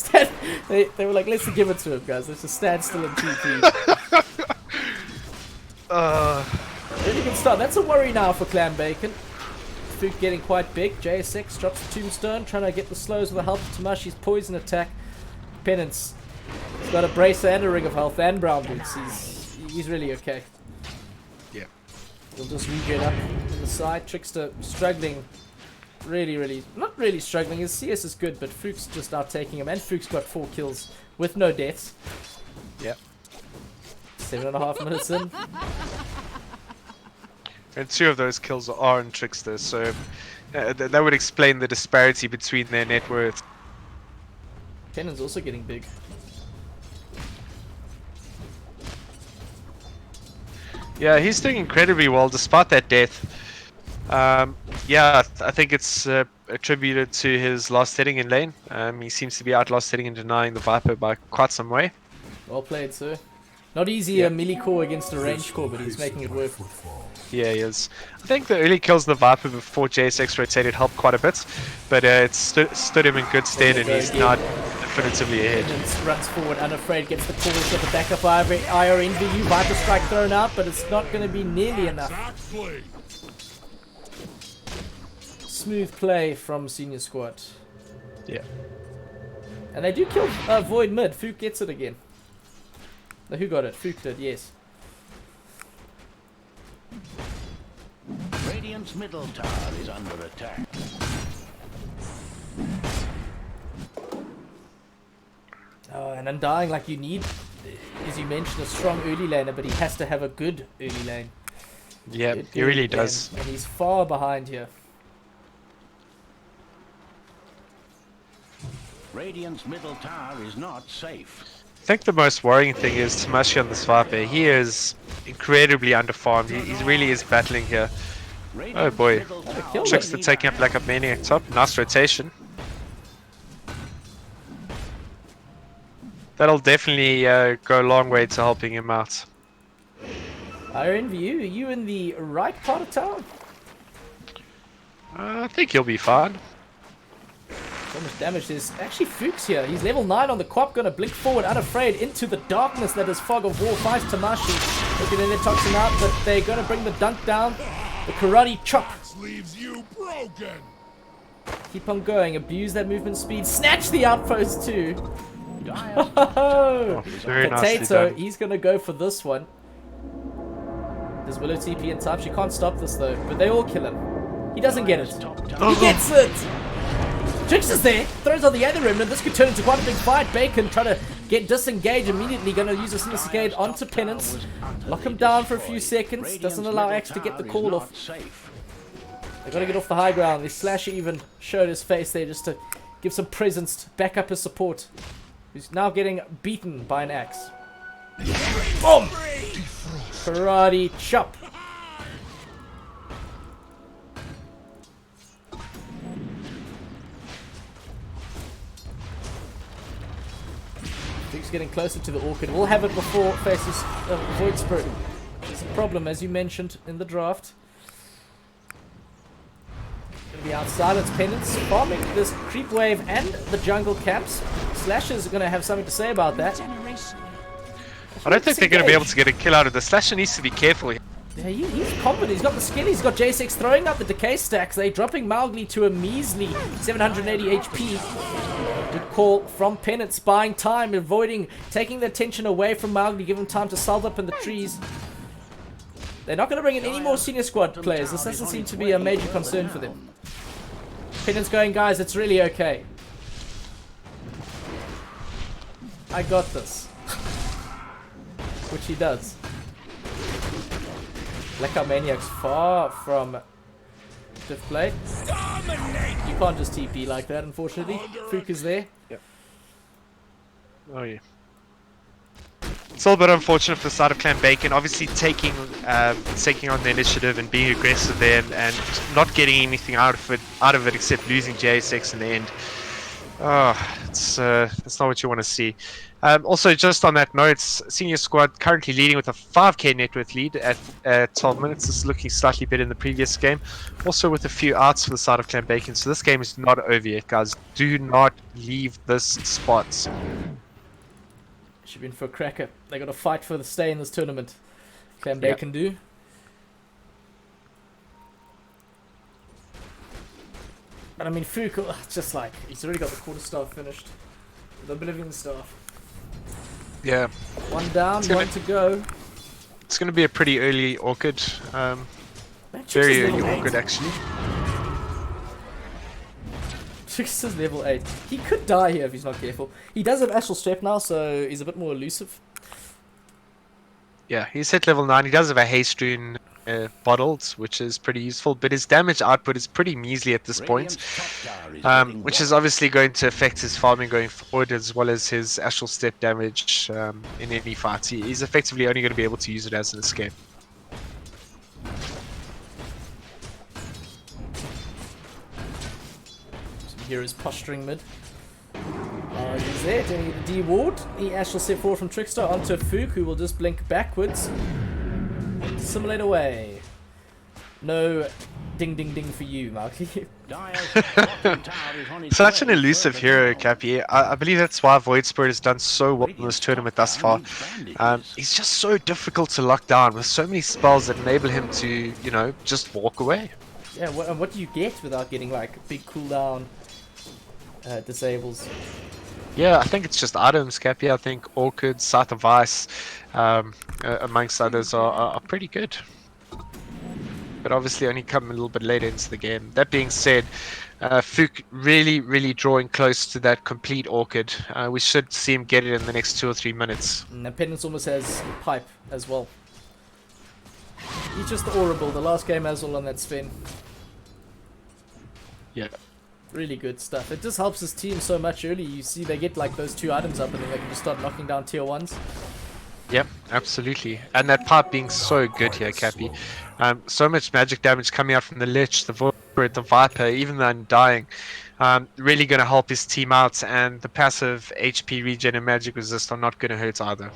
they were like, let's give it to him, guys. Let's just stand still and TP. Really good start. That's a worry now for Clan Bacon. Fook getting quite big. JSX drops the tombstone, trying to get the slows with the help of Tamashi's poison attack. Penance. He's got a bracer and a ring of health and brown boots. He's really okay. Yeah. He'll just regen up on the side. Trickster struggling. Really, not really struggling. His CS is good, but Fook's just out taking him. And Fook's got 4 kills with no deaths. Yeah. 7.5 minutes in. And 2 of those kills are on Trickster, so that would explain the disparity between their net worth. Kennan's also getting big. Yeah, he's doing incredibly well despite that death. Yeah, I think it's attributed to his last hitting in lane. He seems to be out last hitting and denying the Viper by quite some way. Well played, sir. Not easy a melee core against a range core, but he's making it work. Yeah, he is. I think the early kills of the Viper before JSX rotated helped quite a bit, but it stood him in good stead, and he's now definitively ahead. Runs forward, unafraid, gets the calls with the backup IR NVU. Viper strike thrown out, but it's not going to be nearly enough. Smooth play from Senior Squad. Yeah. And they do kill Void mid. Fook gets it again. No, who got it? Fook did, yes. Radiant's middle tower is under attack. Oh, and Undying, like you need, as you mentioned, a strong early laner, but he has to have a good early lane. Yeah, he really does. And he's far behind here. Radiant's middle tower is not safe. I think the most worrying thing is Tamashi on this Viper. He is incredibly underfarmed. He really is battling here. Oh boy. Trickster taking up Blackout Maniac top. Nice rotation. That'll definitely go a long way to helping him out. Iron View, are you in the right part of town? I think he'll be fine. So much damage. There's actually Fuchs here. He's level 9 on the Quap, gonna blink forward, unafraid, into the darkness that is Fog of War. Finds Tamashi. Looking in their toxin out, but they're gonna bring the dunk down. The karate chop. Leaves you broken. Keep on going. Abuse that movement speed. Snatch the outpost too. Very nicely Potato, done. he's gonna go for this one. There's Willow TP in time. She can't stop this though, but they all kill him. He doesn't get it. He gets it! Trickster's there, throws on the other remnant. This could turn into quite a big fight. Bacon trying to get disengaged immediately. Going to use a Syndicate onto Penance. Lock him down for a few seconds. Doesn't allow Axe to get the call off. They've got to get off the high ground. The Slasher even showed his face there just to give some presence to back up his support. Who's now getting beaten by an Axe. Boom! Karate chop. Fuke's getting closer to the Orchid. We'll have it before faces Void Spirit. It's a problem, as you mentioned in the draft. Gonna be outside. It's Penance farming this creep wave and the jungle camps. Slashers are gonna have something to say about that. I don't think they're going to be able to get a kill out of this. Slasher needs to be careful here. Yeah, he's confident. He's got the skill. He's got J6 throwing out the decay stacks. They're dropping Mowgli to a measly 780 HP. Good call from Penance, buying time, avoiding, taking the attention away from Mowgli, give him time to salve up in the trees. They're not going to bring in any more senior squad players. This doesn't seem to be a major concern for them. Penance going, guys, it's really okay. I got this. Which he does. Blackout Maniac's far from Diff Play. You can't just TP like that, unfortunately. Fuke is there. Oh yeah. It's all a bit unfortunate for the side of Clan Bacon. Obviously taking on the initiative and being aggressive there and not getting anything out of it except losing JSX in the end. Oh, it's not what you want to see. Also, just on that note, senior squad currently leading with a 5k net worth lead at 12 minutes. This is looking slightly better in the previous game. Also with a few outs for the side of Clan Bacon. So this game is not over yet, guys. Do not leave this spot. Should be in for a cracker. They got to fight for the stay in this tournament. Clan Bacon do. But I mean, Fuke, just like, he's already got the quarterstaff finished. The Oblivion staff. Yeah. One down, one to go. It's going to be a pretty early Orchid. Very early Orchid, actually. Trix is level 8. He could die here if he's not careful. He does have Astral Step now, so he's a bit more elusive. Yeah, he's hit level 9. He does have a Haste Rune bottled, which is pretty useful, but his damage output is pretty measly at this point, which is obviously going to affect his farming going forward, as well as his Astral Step damage in any fight. He's effectively only going to be able to use it as an escape. Here is posturing mid. He's there doing the D ward. The Astral Step forward from Trickster onto Fuke, who will just blink backwards. Simulate away. No ding ding ding for you, Marky. Such an elusive hero, Cappy. I believe that's why Void Spirit has done so well in this tournament thus far. He's just so difficult to lock down with so many spells that enable him to, you know, just walk away. Yeah, what do you get without getting like big cooldown disables? Yeah, I think it's just items, Cappy. I think Orchid, Scythe of Ice, amongst others, are pretty good. But obviously only come a little bit later into the game. That being said, Fuke really drawing close to that complete Orchid. We should see him get it in the next 2 or 3 minutes. And Penance almost has Pipe as well. He's just horrible. The last game as well on that Sven. Yeah. Really good stuff. It just helps his team so much early. You see they get like those 2 items up and then they can just start knocking down tier 1s. Yep, absolutely. And that pipe being so good here, Cappy. So much magic damage coming out from the Lich, the Void, the Viper, even the Undying. Really going to help his team out, and the passive HP regen and magic resist are not going to hurt either.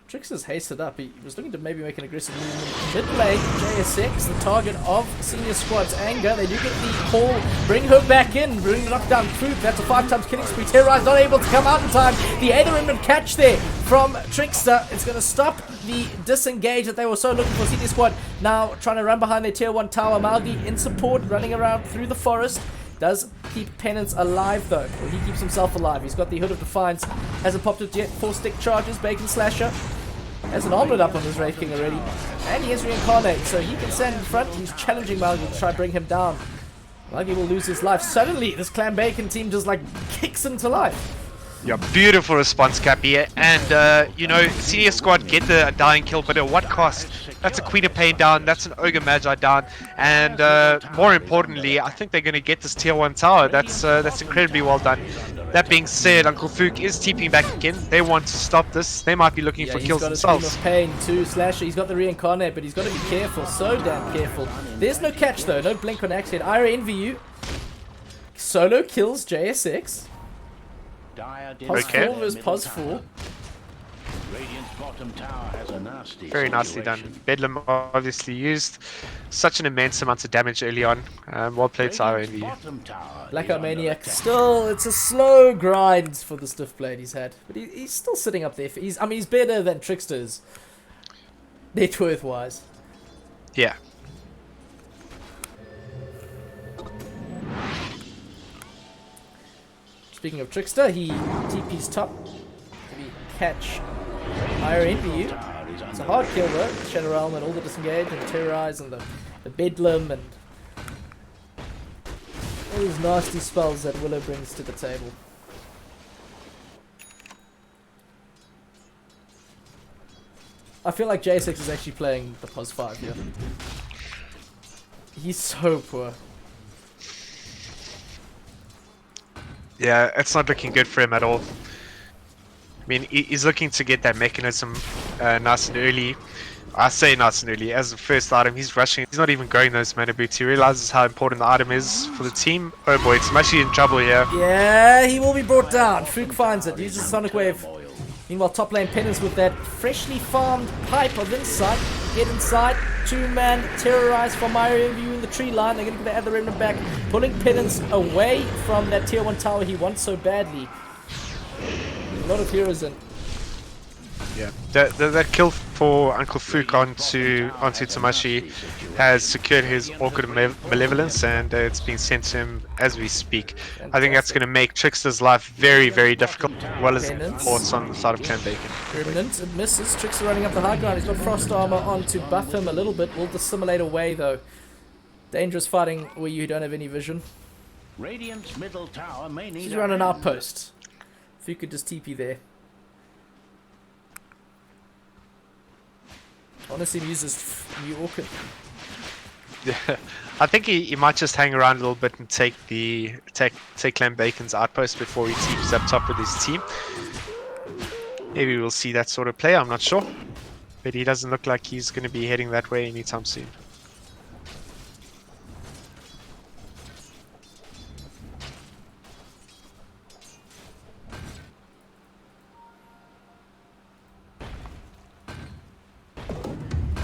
Trickster's hasted up. He was looking to maybe make an aggressive movement. Mid lane, JSX, the target of senior squad's anger. They do get the call, bring her back in, bring the knockdown Fuke. That's a 5 times killing spree. Terrorize not able to come out in time. The Aether Remnant catch there from Trickster. It's going to stop the disengage that they were so looking for. Senior squad now trying to run behind their tier 1 tower. Mowgli in support, running around through the forest. Does keep Penance alive though. Well, he keeps himself alive. He's got the Hood of Defiance. Hasn't popped it yet. 4 stick charges. Bacon Slasher. Has an armlet up on his Wraith King already. And he has Reincarnate, so he can stand in front. He's challenging Mowgli to try and bring him down. Mowgli will lose his life. Suddenly, this Clan Bacon team just like kicks him to life. Yeah, beautiful response, Cappy. And, you know, senior squad get the dying kill, but at what cost? That's a Queen of Pain down, that's an Ogre Magi down, and more importantly, I think they're going to get this tier 1 tower. That's incredibly well done. That being said, Uncle Fuke is TPing back again. They want to stop this. They might be looking for kills themselves. He's got a Queen of Pain too, Slasher. He's got the Reincarnate, but he's got to be careful, so damn careful. There's no catch though, no blink on Axe Head. Ira envy you. Solo kills JSX. Dire Pos Okay. 4 versus Pos 4. Radiant's bottom tower has a nasty Very nicely done. situation. Bedlam obviously used such an immense amount of damage early on. Well played, Tyro Radiant's Envy. bottom tower is Blackout under Maniac. attack. Still, it's a slow grind for the stiff blade he's had. But he's still sitting up there. He's better than Trickster's. Net worth wise. Yeah. Speaking of Trickster, he TP's top. Did he catch Iron Envy? Tower is It's a under hard kill though. Shadow Realm and all the disengage and terrorize and the bedlam and all these nasty spells that Willow brings to the table. I feel like J6 is actually playing the Pos 5 here. He's so poor. Yeah, it's not looking good for him at all. I mean, he's looking to get that mechanism nice and early. I say nice and early. As the first item, he's rushing. He's not even growing those mana boots. He realizes how important the item is for the team. Oh boy, it's actually in trouble here. Yeah, he will be brought down. Fook finds it. Uses Sonic Wave. Meanwhile, top lane Penance with that freshly farmed pipe of insight. Get inside. Two-man terrorize from Mario View in the tree line. They're going to add the remnant back. Pulling Penance away from that tier 1 tower he wants so badly. A lot of heroes in. Yeah, that kill for Uncle Fook onto Tamashi has secured his Orchid of Malevolence, and it's being sent to him as we speak. I think that's going to make Trickster's life very, very difficult, as well as ports on the side of Clan Bacon. Remnant, it misses. Trickster running up the high ground. He's got Frost Armor on to buff him a little bit. Will dissimulate away though. Dangerous fighting where you don't have any vision. Radiant's middle tower may need He's a running an hand. outpost. If you could just TP there. Honestly, he uses new Orchid. Yeah, I think he might just hang around a little bit and take Clan Bacon's outpost before he teams up top with his team. Maybe we'll see that sort of play, I'm not sure. But he doesn't look like he's going to be heading that way anytime soon.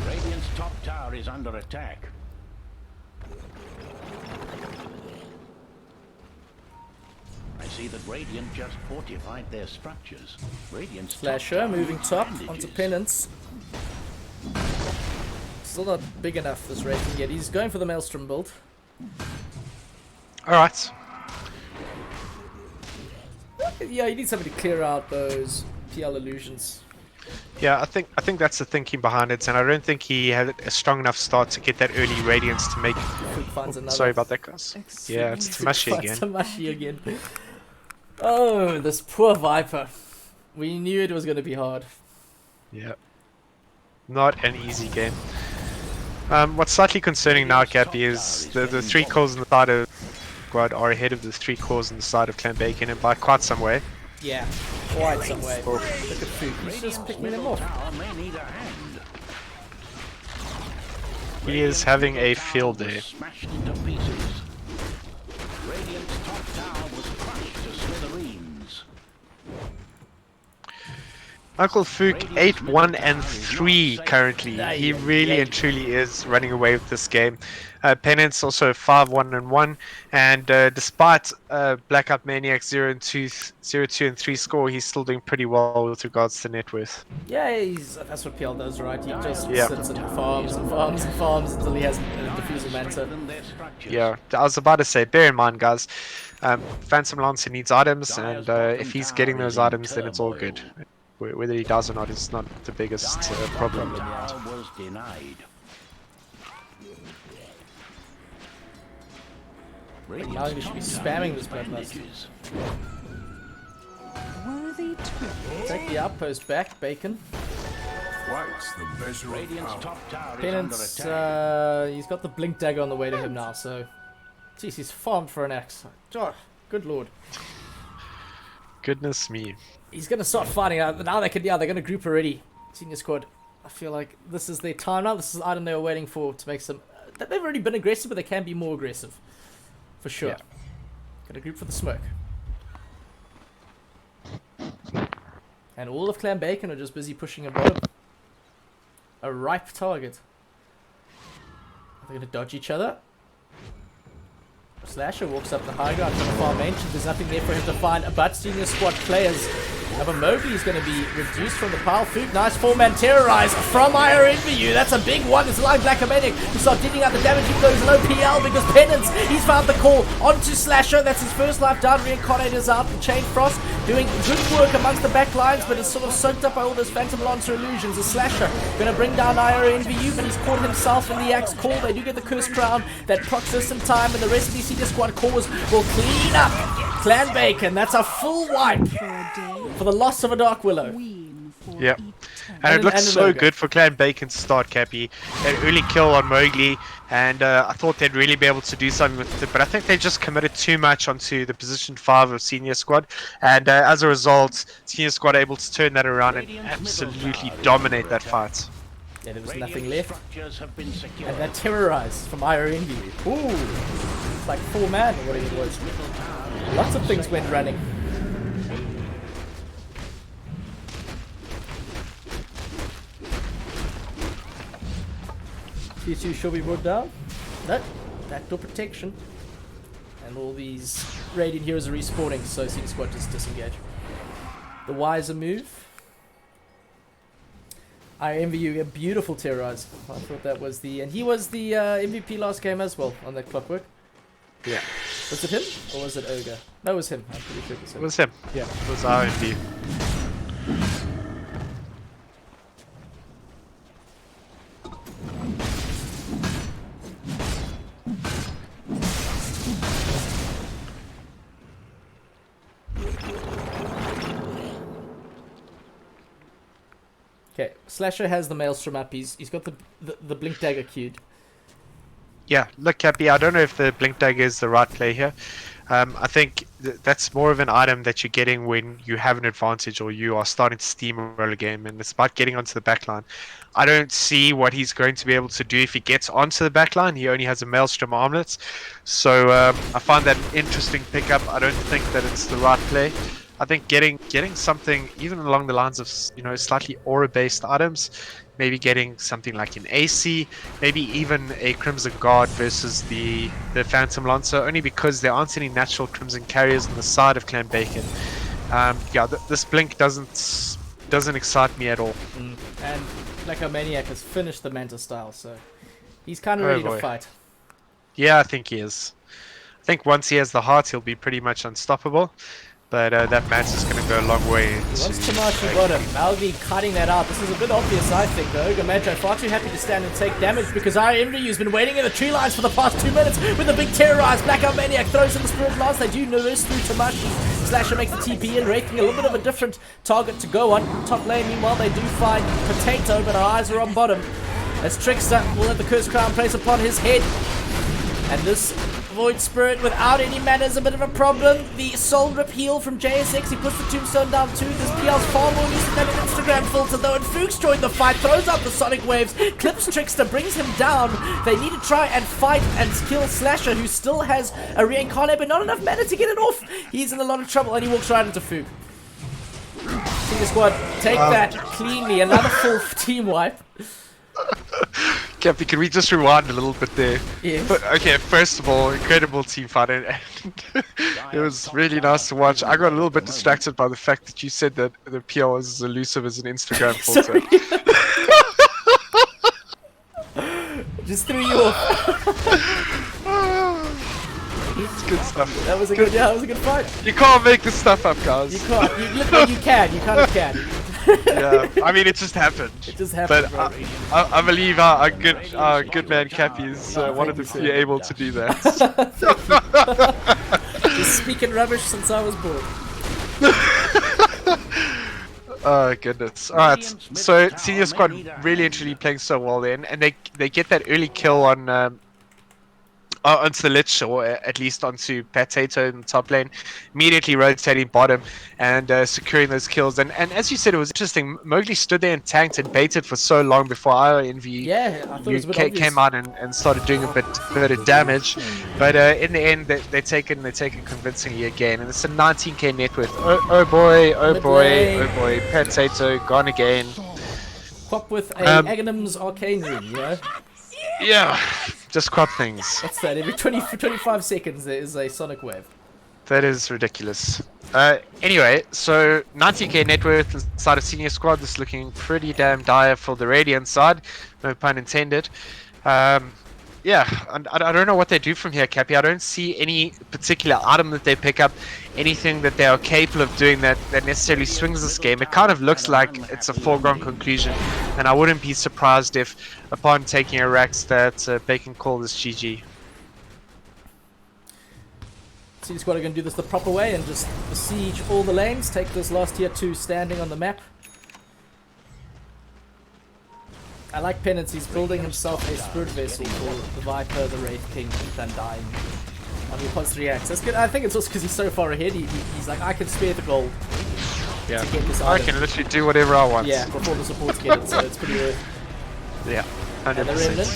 Radiant's top tower is under attack. I see that Radiant just fortified their structures. Radiant's top Slasher tower moving needs top bandages. onto Penance. Still not big enough this rating yet. He's going for the Maelstrom build. Alright. Yeah, you need somebody to clear out those PL illusions. Yeah, I think that's the thinking behind it, and I don't think he had a strong enough start to get that early Radiance to make... Fook finds another. Sorry about that, guys. Yeah, it's Tamashi again. Tamashi again. Oh, this poor Viper. We knew it was going to be hard. Yeah. Not an easy game. What's slightly concerning now, Cappy, is the 3 cores on the side of Squad are ahead of the 3 cores on the side of Clan Bacon, and by quite some way. Yeah, quite some way. Look at Fook. He's just picking them off. Tower may need a hand. He is having a field day. Smashed into pieces. Radiant's top tower was crushed to smithereens. Uncle Fook 8-1 and 3 currently. He really and truly is running away with this game. Penance also 5-1 and 1, and despite Blackout Maniac 0-2 and 3 score, he's still doing pretty well with regards to net worth. Yeah, that's what PL does, right? He just Yeah. sits and farms and farms and farms until he has a Diffusal Manta. Strengthen their structures. Yeah, I was about to say, bear in mind, guys, Phantom Lancer needs items, and if he's getting those items, then it's all good. Whether he does or not is not the biggest problem. Tower was denied. Now we should be spamming this bloodlust. Bandages. Worthy tribute. Take the outpost back, Bacon. Twice the measure of Radiant's power. top tower is Penance, under attack. he's got the Blink Dagger on the way to him now, so... Jeez, he's farmed for an axe. Oh, good lord. Goodness me. He's gonna start fighting out. Now they're gonna group already. Senior squad. I feel like this is their time now. This is the item they were waiting for to make some... They've already been aggressive, but they can be more aggressive. For sure. Yeah. Gonna group for the smoke. And all of Clan Bacon are just busy pushing a bottom. A ripe target. They're going to dodge each other. Slasher walks up the high ground from the far mentioned. There's nothing there for him to find. But Senior Squad players. Mowgli is going to be reduced from the pile. Food, nice 4-man terrorize from IRNVU. That's a big one. It's allowing Black Omenic to start digging out the damage. He goes low PL because Penance, he's found the call onto Slasher. That's his first life down. Reincarnator's out. The Chain Frost doing good work amongst the back lines, but it's sort of soaked up by all those Phantom Lancer illusions. The Slasher going to bring down IRNVU, but he's caught himself in the axe call. They do get the Curse Crown that procs us in time, and the rest of the Senior Squad cores will clean up Clan Bacon. That's a full wipe for the loss of a Dark Willow. Yep. And it looks so good for Clan Bacon to start, Cappy. An early kill on Mowgli, and I thought they'd really be able to do something with it, but I think they just committed too much onto the position 5 of Senior Squad, and as a result, Senior Squad able to turn that around and absolutely dominate that fight. Yeah, there was nothing left. And that terrorized from IRNVU. Ooh, it's like 4-man or whatever it was. Lots of things went running. T2 shall be brought down. No, backdoor protection. And all these Radiant heroes are respawning, so Senior Squad just disengage. The wiser move. IMVU, a beautiful terrorize. I thought that was the... And he was the MVP last game as well on that Clockwork. Yeah. Was it him? Or was it Ogre? No, it was him. I'm pretty sure it was him. It was him. Yeah. It was RNB. Okay, Slasher has the Maelstrom up. He's got the Blink Dagger queued. Yeah, look, Cappy, I don't know if the Blink Dagger is the right play here. I think that's more of an item that you're getting when you have an advantage or you are starting to steamroll a game, and it's about getting onto the backline. I don't see what he's going to be able to do if he gets onto the backline. He only has a Maelstrom armlet, so I find that an interesting pickup. I don't think that it's the right play. I think getting something even along the lines of, you know, slightly aura-based items, maybe getting something like an AC, maybe even a Crimson Guard versus the Phantom Lancer, only because there aren't any natural Crimson carriers on the side of Clan Bacon. Yeah, this Blink doesn't excite me at all. And Black Maniac has finished the Manta style, so he's kind of ready to fight. Yeah, I think he is. I think once he has the heart, he'll be pretty much unstoppable. But that Manta's going to go a long way. Once Tamashi got him, Malvi cutting that out. This is a bit obvious, I think, though. Ogre Magi far too happy to stand and take damage because IMVU's been waiting in the tree lines for the past 2 minutes with a big terrorize. Blackout Maniac throws in the Spirit Lance. They do nurse through Tamashi. Slasher makes the TP in, raking a little bit of a different target to go on. Top lane, meanwhile, they do find Potato, but our eyes are on bottom. As Trickster will let the Curse Crown place upon his head. And this Void Spirit without any mana is a bit of a problem. The Soul Rip heal from JSX, he puts the Tombstone down too. This PL's far more useful than an Instagram filter though, and Fuchs joined the fight, throws out the Sonic Waves, clips Trickster, brings him down. They need to try and fight and kill Slasher, who still has a Reincarnate, but not enough mana to get it off. He's in a lot of trouble, and he walks right into Fuchs. Senior Squad, take that cleanly. Another full team wipe. Cappy, can we just rewind a little bit there? Yes. But, okay, first of all, incredible team fight, and it was really nice to watch. I got a little bit distracted by the fact that you said that the PL was as elusive as an Instagram filter. Just threw you off. It's good stuff. That was a good, yeah, that was a good fight. You can't make this stuff up, guys. You can't. You look like you can. You kind of can. Yeah, I mean, it just happened. It just happened. But I believe our good man Cappy is one of the few able to do that. Just speaking rubbish since I was born. Oh goodness! All right, so Senior Squad really actually playing so well then, and they get that early kill on onto the Lich, or at least onto Potato in the top lane, immediately rotating bottom and securing those kills. And as you said, it was interesting. Mowgli stood there and tanked and baited for so long before IONV Yeah, I thought it was a bit obvious. came out and started doing a bit of damage. But in the end, they're taken convincingly again. And it's a 19k net worth. Oh boy, Potato gone again. Quap with a Aghanim's Arcane Rune, you know? Yeah, just crop things. What's that? Every 25 seconds there is a Sonic Wave. That is ridiculous. Anyway, so 90k net worth inside of senior squad. This is looking pretty damn dire for the Radiant side. No pun intended. Yeah, I don't know what they do from here, Cappy. I don't see any particular item that they pick up, anything that they are capable of doing that necessarily swings this game. It kind of looks like it's a foregone conclusion, and I wouldn't be surprised if, upon taking a Rax, that Bacon called this GG. Senior Squad are going to do this the proper way and just besiege all the lanes, take this last tier 2 standing on the map. I like Penance, he's building himself a Spirit Vessel for the Viper, the Wraith King, and Undying. On the plus 3x. That's good. I think it's also because he's so far ahead, he's like, I can spare the gold to get this I item. can literally do whatever I want. Yeah, before the supports get it, so it's pretty worth. Yeah, And the 100%. Remnant,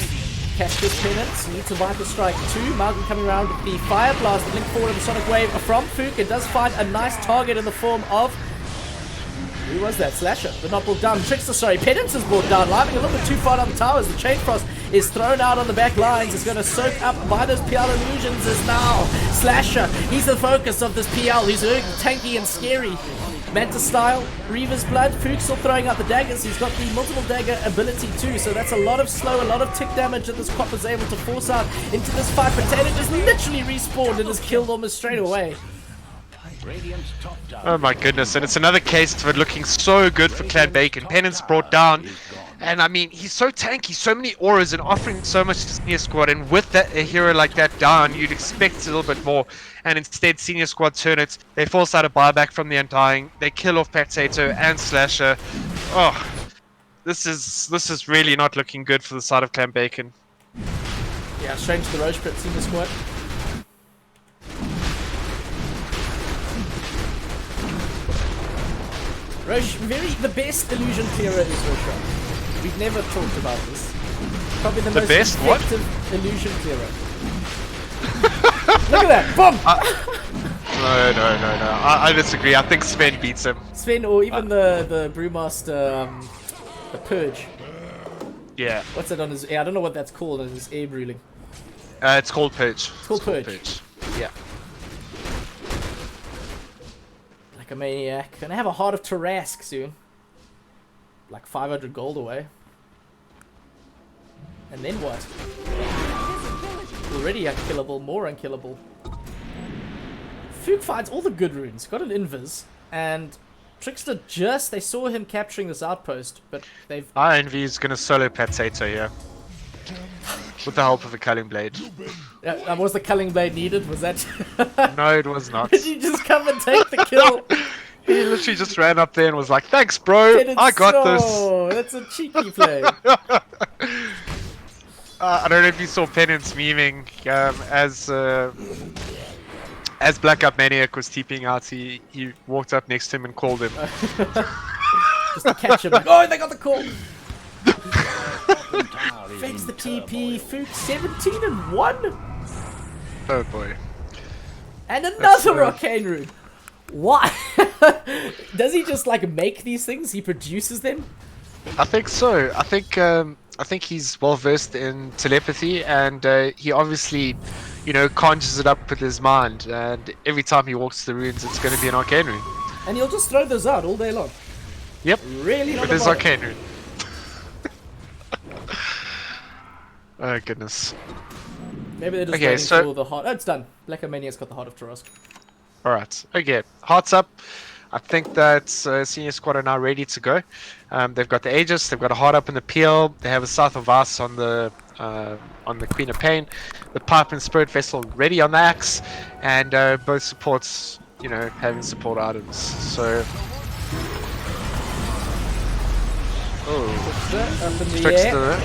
catch this Penance, needs a Viper Strike 2. Malcolm coming around with the Fire Blast, link forward of the Sonic Wave from Fook. It does find a nice target in the form of... Who was that? Slasher, but not brought down. Trickster, sorry, Penance is brought down. Lining a little bit too far down the towers. The Chain Frost is thrown out on the back lines. It's going to soak up by those PL illusions. Is now Slasher. He's the focus of this PL. He's very tanky and scary. Manta style, Reaver's Blood. Fook still throwing out the daggers. He's got the multiple dagger ability too. So that's a lot of slow, a lot of tick damage that this Quap is able to force out into this fight. Potato just literally respawned and is killed almost straight away. Oh my goodness, and it's another case of it looking so good for Clan Bacon. Penance brought down, and I mean, he's so tanky, so many auras and offering so much to Senior Squad, and with that, a hero like that down, you'd expect a little bit more, and instead Senior Squad turn it. They force out a buyback from the Undying, they kill off Potato and Slasher. Oh, this is really not looking good for the side of Clan Bacon. Yeah, straight to the Roche Pit, Senior Squad. Roche, the best illusion clearer is Roche. We've never talked about this. Probably the most best what? effective illusion clearer. Look at that! Boom! No. I disagree. I think Sven beats him. Sven, or even the Brewmaster, the Purge. Yeah. What's that on his... I don't know what that's called on his air ruling. It's called Purge. It's called Purge. Yeah. Like a maniac. Gonna have a Heart of Tarask soon. Like 500 gold away. And then what? Already unkillable, more unkillable. Fook finds all the good runes, got an invis, and Trickster they saw him capturing this outpost, but they've... INV is gonna solo Potato here. With the help of a Culling Blade. Was the Culling Blade needed? Was that... No, it was not. Did you just come and take the kill? He literally just ran up there and was like, thanks bro, I got this. Oh, that's a cheeky play. I don't know if you saw Penance memeing as Black Up Maniac was TPing out, he walked up next to him and called him. Just to catch him. Like, oh, they got the call. Fakes the TP. Fook 17-1. Oh boy. And another Arcane Rune. Why? Does he just like make these things? He produces them? I think so. I think he's well versed in telepathy, and he obviously, you know, conjures it up with his mind. And every time he walks the runes, it's going to be an Arcane Rune. And he'll just throw those out all day long. Yep. Really not with his Arcane Rune. Oh goodness. Maybe they're just waiting for the heart. Oh, it's done. Black Mania's got the Heart of Tarask. Alright, okay. Hearts up. I think that Senior Squad are now ready to go. They've got the Aegis, they've got a Heart up in the Peel, they have a South of Ice on the Queen of Pain, the Pipe and Spirit Vessel ready on the Axe, and both supports, you know, having support items. So... Trickster up in the Trickster. air.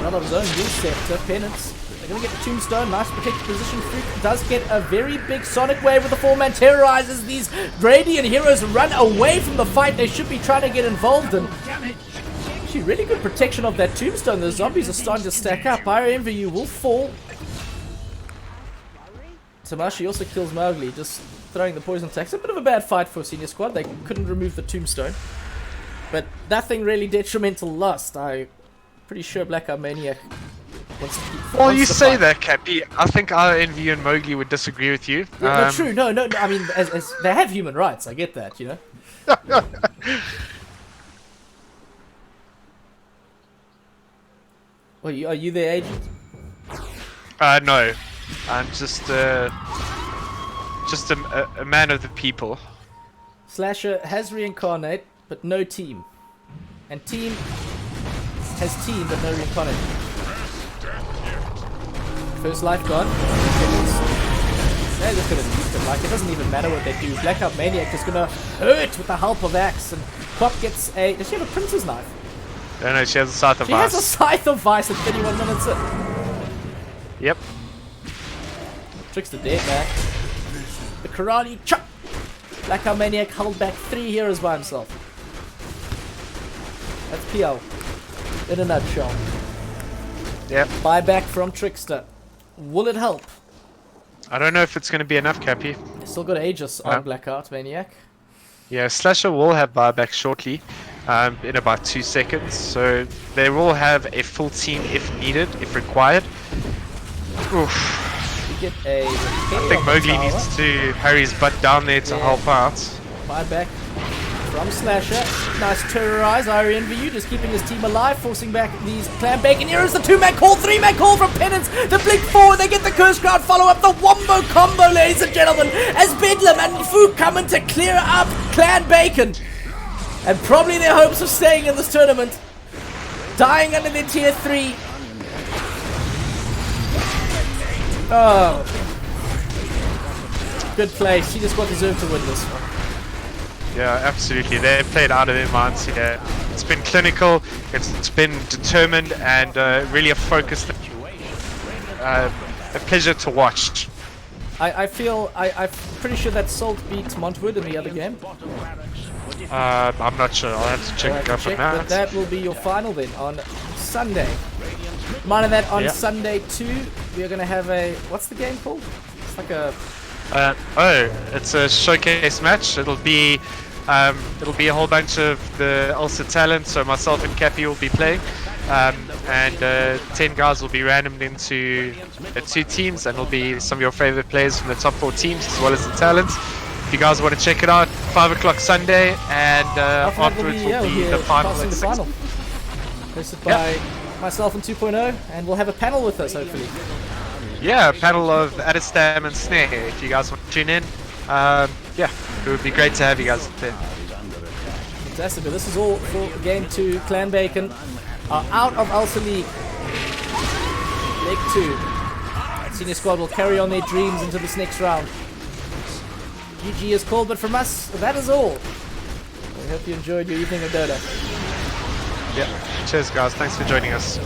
Another zone, Scepter, Penance. gonna get the tombstone. Nice protected position. Freak does get a very big sonic wave with the 4-man terrorizes. These Radiant heroes run away from the fight they should be trying to get involved in. Actually, really good protection of that tombstone. The zombies are starting to stack up. I envy you will fall. Tamashi also kills Mowgli, just throwing the poison attacks. A bit of a bad fight for Senior Squad. They couldn't remove the tombstone. But nothing really detrimental lost. I'm pretty sure Blackout Maniac wants to keep. Well, you say that, Cappy. I think Envy and Mowgli would disagree with you. Yeah, no, true. No. I mean, as they have human rights. I get that, you know. Well, are you their agent? No. I'm just a man of the people. Slasher has reincarnate, but no team. And team has team, but no reincarnate. First life gone. They're just gonna nuke them. Like, it doesn't even matter what they do. Blackout Maniac is gonna hurt with the help of Axe. And Pop gets a... Does she have a Prince's knife? No, she has a Scythe of She Vice. has a Scythe of Vice at 31 minutes in. Yep. Trickster dead back. The karate chop. Blackout Maniac held back 3 heroes by himself. That's PL in a nutshell. Yep. Buyback from Trickster. Will it help? I don't know if it's going to be enough, Cappy. Still got Aegis on Blackout Maniac. Yeah, Slasher will have buyback shortly, in about 2 seconds. So they will have a full team if needed, if required. Oof. Get a I think Mowgli needs to hurry his butt down there to help out. Buyback from Slasher. Nice terrorize. I envy you, just keeping his team alive, forcing back these Clan Bacon heroes. The 2-man call, 3-man call from Penance. The blink forward, they get the curse crowd follow up. The Wombo combo, ladies and gentlemen, as Bedlam and Fu coming to clear up Clan Bacon. And probably their hopes of staying in this tournament. Dying under their tier 3. Oh. Good play. She just got deserved to win this one. Yeah, absolutely. They played out of their minds here. It's been clinical, it's been determined, and really a focused, a pleasure to watch. I'm pretty sure that Salt beat Montwood in the other game. I'm not sure. I'll have to check up on that. But that will be your final then on Sunday. Mind that on Sunday too, we are going to have a... What's the game called? It's like a... it's a showcase match. It'll be a whole bunch of the Ulster talent. So myself and Cappy will be playing, and 10 guys will be randomed into 2 teams, and it'll be some of your favorite players from the top 4 teams as well as the talents. If you guys want to check it out, 5 o'clock Sunday, and afterwards will be the final. Hosted by myself and 2.0, and we'll have a panel with us hopefully. Yeah, a panel of Adistam and Snare. If you guys want to tune in, it would be great to have you guys there. Fantastic. But this is all for Game 2. Clan Bacon are out of Ulster League. Leg 2. Senior Squad will carry on their dreams into this next round. GG is called, but from us, that is all. We hope you enjoyed your evening of Dota. Yeah, cheers guys. Thanks for joining us.